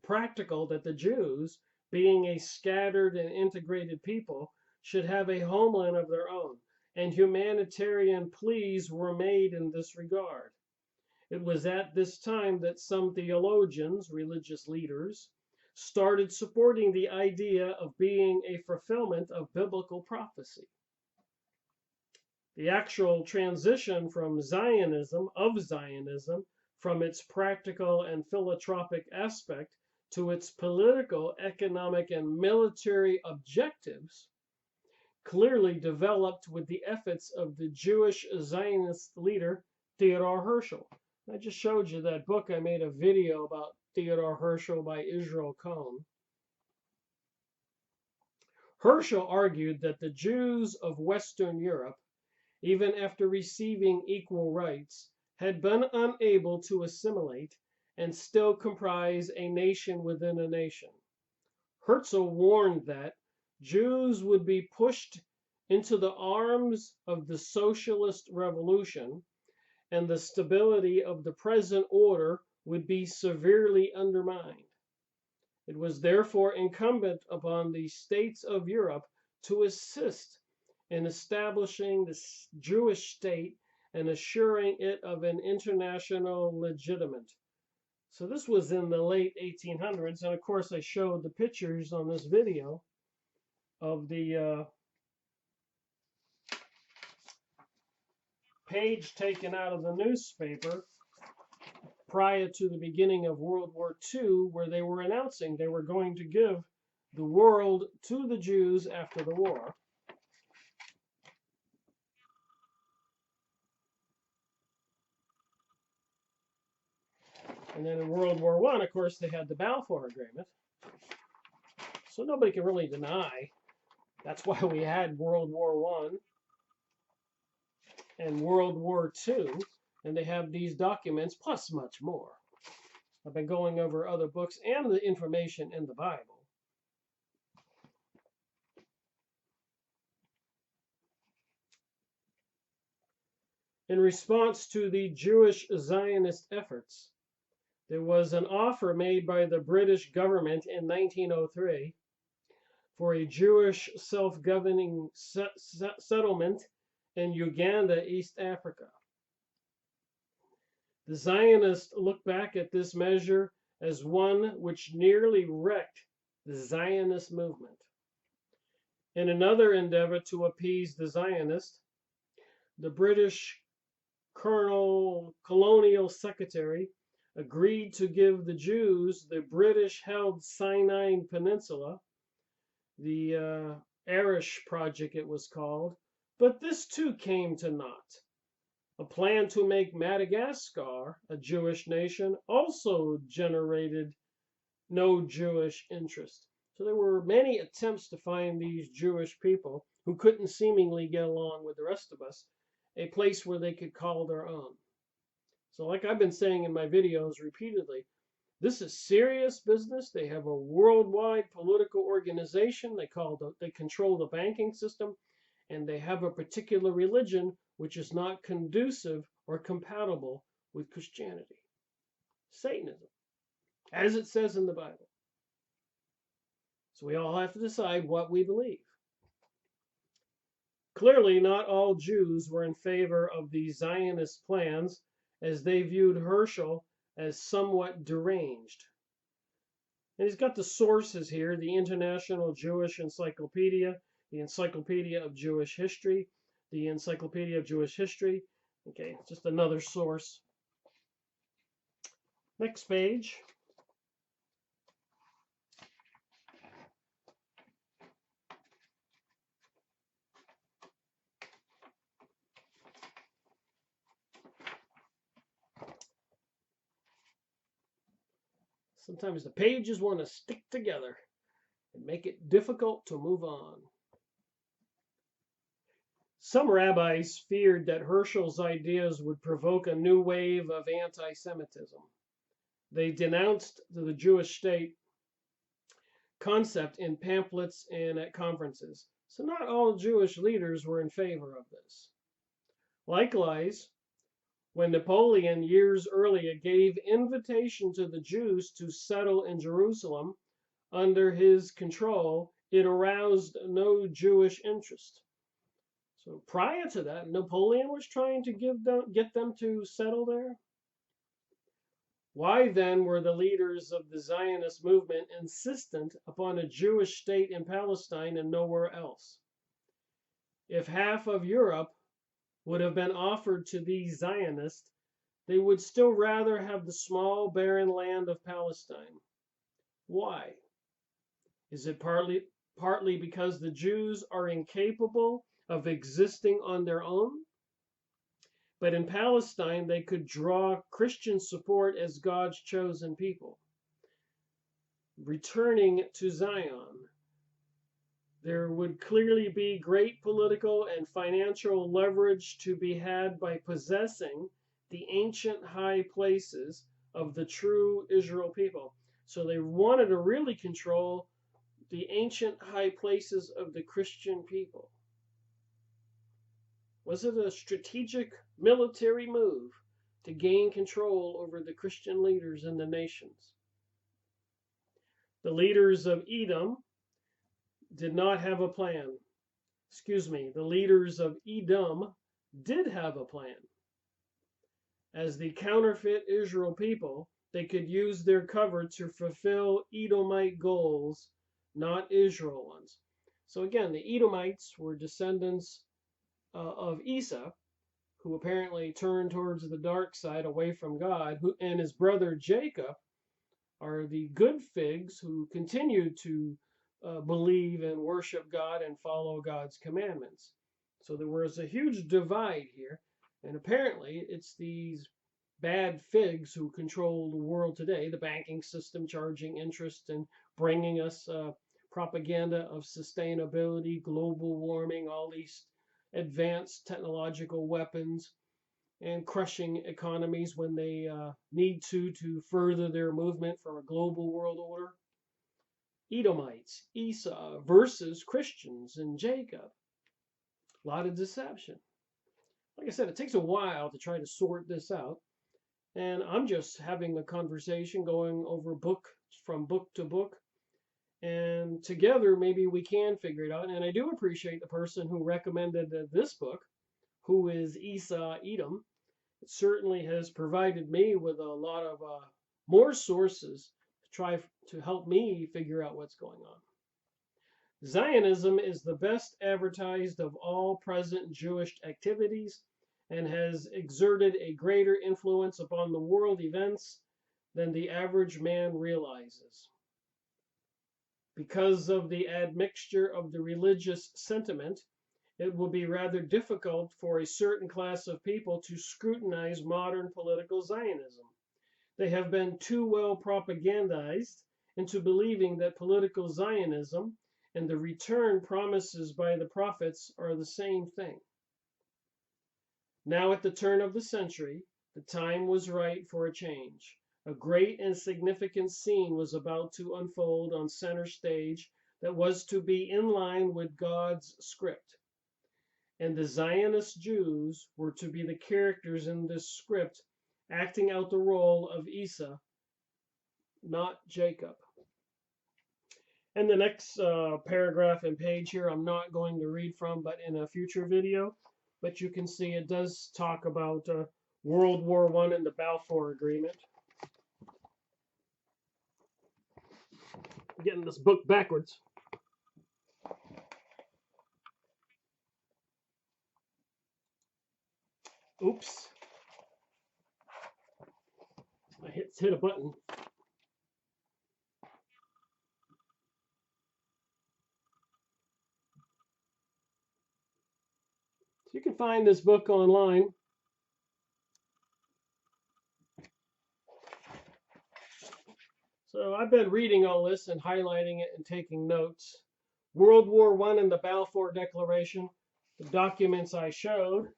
practical that the Jews, being a scattered and integrated people, should have a homeland of their own, and humanitarian pleas were made in this regard. It was at this time that some theologians, religious leaders, started supporting the idea of being a fulfillment of biblical prophecy. The actual transition from Zionism, from its practical and philanthropic aspect to its political, economic, and military objectives clearly developed with the efforts of the Jewish Zionist leader Theodor Herzl. I just showed you that book. I made a video about Theodor Herzl by Israel Cohn. Herzl argued that the Jews of Western Europe, even after receiving equal rights, had been unable to assimilate and still comprise a nation within a nation. Herzl warned that Jews would be pushed into the arms of the socialist revolution, and the stability of the present order would be severely undermined. It was therefore incumbent upon the states of Europe to assist in establishing the Jewish state and assuring it of an international legitimacy. So this was in the late 1800s, and of course I showed the pictures on this video of the page taken out of the newspaper prior to the beginning of World War II, where they were announcing they were going to give the world to the Jews after the war. And then in World War I, of course, they had the Balfour Agreement. So nobody can really deny. That's why we had World War I and World War II. And they have these documents, plus much more. I've been going over other books and the information in the Bible. In response to the Jewish Zionist efforts, there was an offer made by the British government in 1903 for a Jewish self-governing settlement in Uganda, East Africa. The Zionists look back at this measure as one which nearly wrecked the Zionist movement. In another endeavor to appease the Zionists, the British colonial secretary agreed to give the Jews the British-held Sinai Peninsula, the Arish Project it was called, but this too came to naught. A plan to make Madagascar a Jewish nation also generated no Jewish interest. So there were many attempts to find these Jewish people who couldn't seemingly get along with the rest of us a place where they could call their own. So like I've been saying in my videos repeatedly, this is serious business. They have a worldwide political organization. They control the banking system, and they have a particular religion which is not conducive or compatible with Christianity. Satanism, as it says in the Bible. So we all have to decide what we believe. Clearly, not all Jews were in favor of the Zionist plans, as they viewed Herzl as somewhat deranged. And he's got the sources here: the International Jewish Encyclopedia, the Encyclopedia of Jewish History, the Encyclopedia of Jewish History. Okay, just another source. Next page. Sometimes the pages want to stick together. make it difficult to move on. Some rabbis feared that Herschel's ideas would provoke a new wave of anti-Semitism. They denounced the Jewish state concept in pamphlets and at conferences. So not all Jewish leaders were in favor of this. Likewise, when Napoleon years earlier gave invitation to the Jews to settle in Jerusalem under his control, it aroused no Jewish interest. So prior to that, Napoleon was trying to get them to settle there. Why then were the leaders of the Zionist movement insistent upon a Jewish state in Palestine and nowhere else? If half of Europe would have been offered to these Zionists, they would still rather have the small barren land of Palestine. Why? Is it partly because the Jews are incapable of existing on their own? But in Palestine, they could draw Christian support as God's chosen people. Returning to Zion, there would clearly be great political and financial leverage to be had by possessing the ancient high places of the true Israel people. So they wanted to really control the ancient high places of the Christian people. Was it a strategic military move to gain control over the Christian leaders in the nations? The leaders of Edom did not have a plan. The leaders of Edom did have a plan. As the counterfeit Israel people, they could use their cover to fulfill Edomite goals, not Israel ones. So again, the Edomites were descendants of Esau, who apparently turned towards the dark side away from God, and his brother Jacob are the good figs who continued to believe and worship God and follow God's commandments. So there was a huge divide here, and apparently it's these bad figs who control the world today, the banking system charging interest and bringing us propaganda of sustainability, global warming, all these advanced technological weapons, and crushing economies when they need to further their movement for a global world order. Edomites, Esau versus Christians and Jacob. A lot of deception. Like I said, it takes a while to try to sort this out. And I'm just having a conversation going over from book to book. And together, maybe we can figure it out. And I do appreciate the person who recommended this book, who is Esau Edom. It certainly has provided me with a lot of more sources to try to help me figure out what's going on. Zionism is the best advertised of all present Jewish activities and has exerted a greater influence upon the world events than the average man realizes. Because of the admixture of the religious sentiment, it will be rather difficult for a certain class of people to scrutinize modern political Zionism. They have been too well propagandized into believing that political Zionism and the return promises by the prophets are the same thing. Now at the turn of the century, the time was right for a change. A great and significant scene was about to unfold on center stage that was to be in line with God's script. And the Zionist Jews were to be the characters in this script, acting out the role of Esau, not Jacob. And the next paragraph and page here, I'm not going to read from, but in a future video. But you can see it does talk about World War I and the Balfour Agreement. I'm getting this book backwards. Oops. I hit a button. So you can find this book online. So I've been reading all this and highlighting it and taking notes. World War I and the Balfour Declaration, the documents I showed.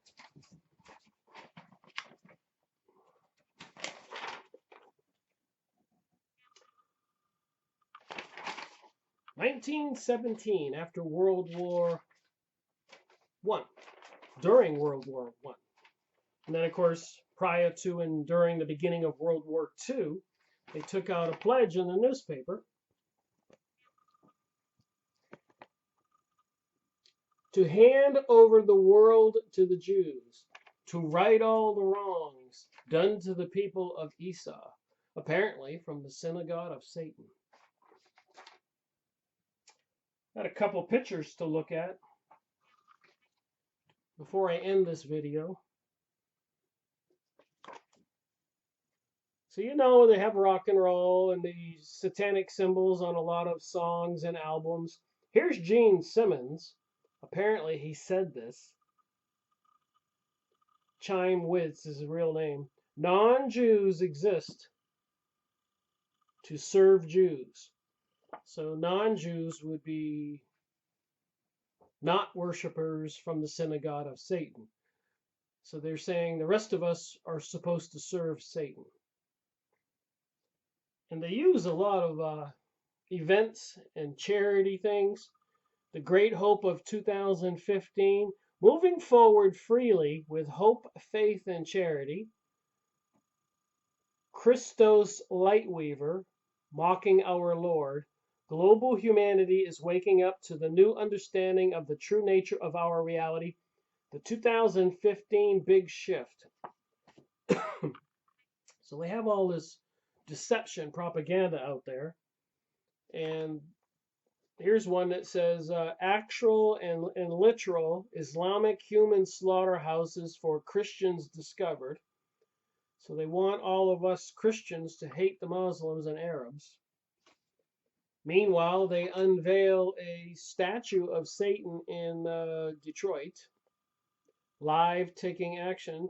(1917), after World War I, during World War I. And then, of course, prior to and during the beginning of World War II, they took out a pledge in the newspaper to hand over the world to the Jews, to right all the wrongs done to the people of Esau, apparently from the Synagogue of Satan. Got a couple pictures to look at before I end this video. So you know they have rock and roll and the satanic symbols on a lot of songs and albums. Here's Gene Simmons. Apparently he said this. Chaim Witz is his real name. Non-Jews exist to serve Jews. So non-Jews would be not worshipers from the Synagogue of Satan. So they're saying the rest of us are supposed to serve Satan. And they use a lot of events and charity things. The Great Hope of 2015, moving forward freely with hope, faith, and charity. Christos Lightweaver, mocking our Lord. Global humanity is waking up to the new understanding of the true nature of our reality. The 2015 Big Shift. So they have all this deception propaganda out there. And here's one that says actual and literal Islamic human slaughterhouses for Christians discovered. So they want all of us Christians to hate the Muslims and Arabs. Meanwhile, they unveil a statue of Satan in Detroit, live taking action.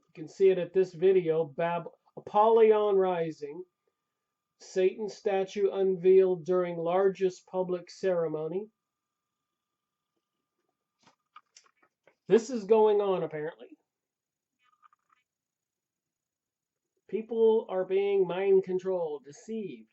You can see it at this video, Apollyon Rising. Satan statue unveiled during largest public ceremony. This is going on apparently. People are being mind controlled, deceived.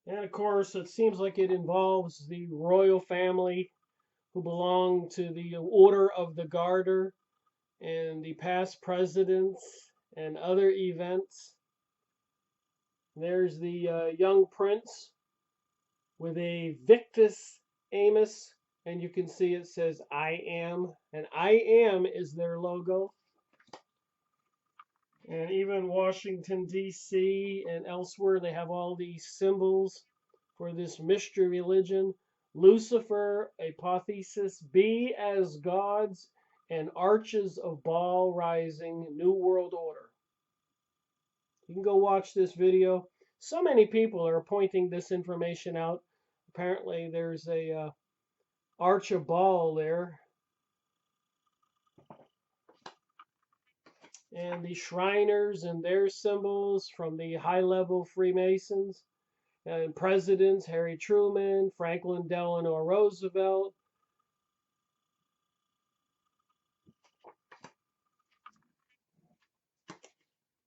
And of course, it seems like it involves the royal family who belong to the Order of the Garter and the past presidents and other events. There's the young prince with a Victus Amos, and you can see it says I am, and I am is their logo. And even Washington, D.C. and elsewhere, they have all these symbols for this mystery religion. Lucifer, apotheosis, be as gods, and arches of Baal rising, New World Order. You can go watch this video. So many people are pointing this information out. Apparently there's a arch of Baal there. And the Shriners and their symbols from the high-level Freemasons. And presidents, Harry Truman, Franklin Delano Roosevelt.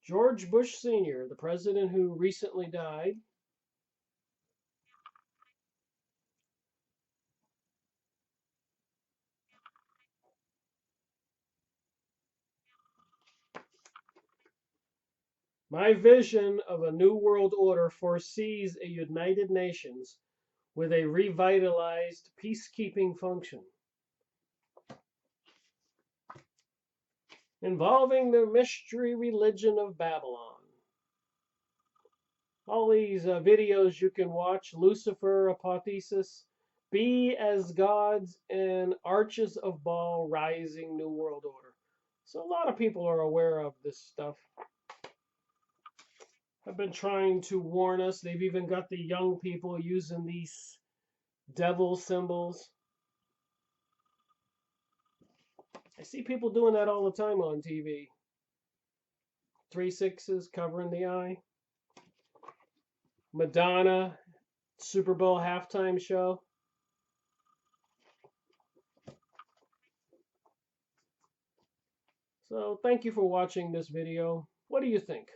George Bush Sr., the president who recently died. My vision of a new world order foresees a United Nations with a revitalized peacekeeping function, involving the mystery religion of Babylon. All these videos you can watch, Lucifer, apotheosis, be as gods, and arches of Baal rising, New World Order. So a lot of people are aware of this stuff. I've been trying to warn us. They've even got the young people using these devil symbols. I see people doing that all the time on TV. 3/6s covering the eye. Madonna, Super Bowl halftime show. So thank you for watching this video. What do you think?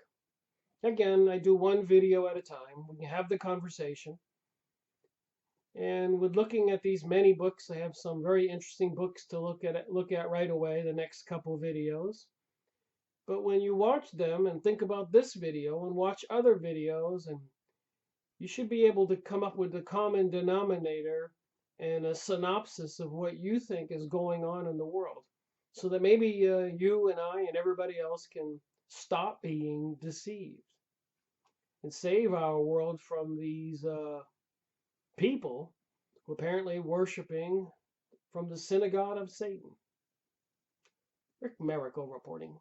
Again, I do one video at a time. We can have the conversation. And with looking at these many books, I have some very interesting books to look at right away, the next couple videos. But when you watch them and think about this video and watch other videos, and you should be able to come up with a common denominator and a synopsis of what you think is going on in the world, so that maybe you and I and everybody else can stop being deceived and save our world from these people who apparently worshiping from the Synagogue of Satan. Rick Miracle reporting.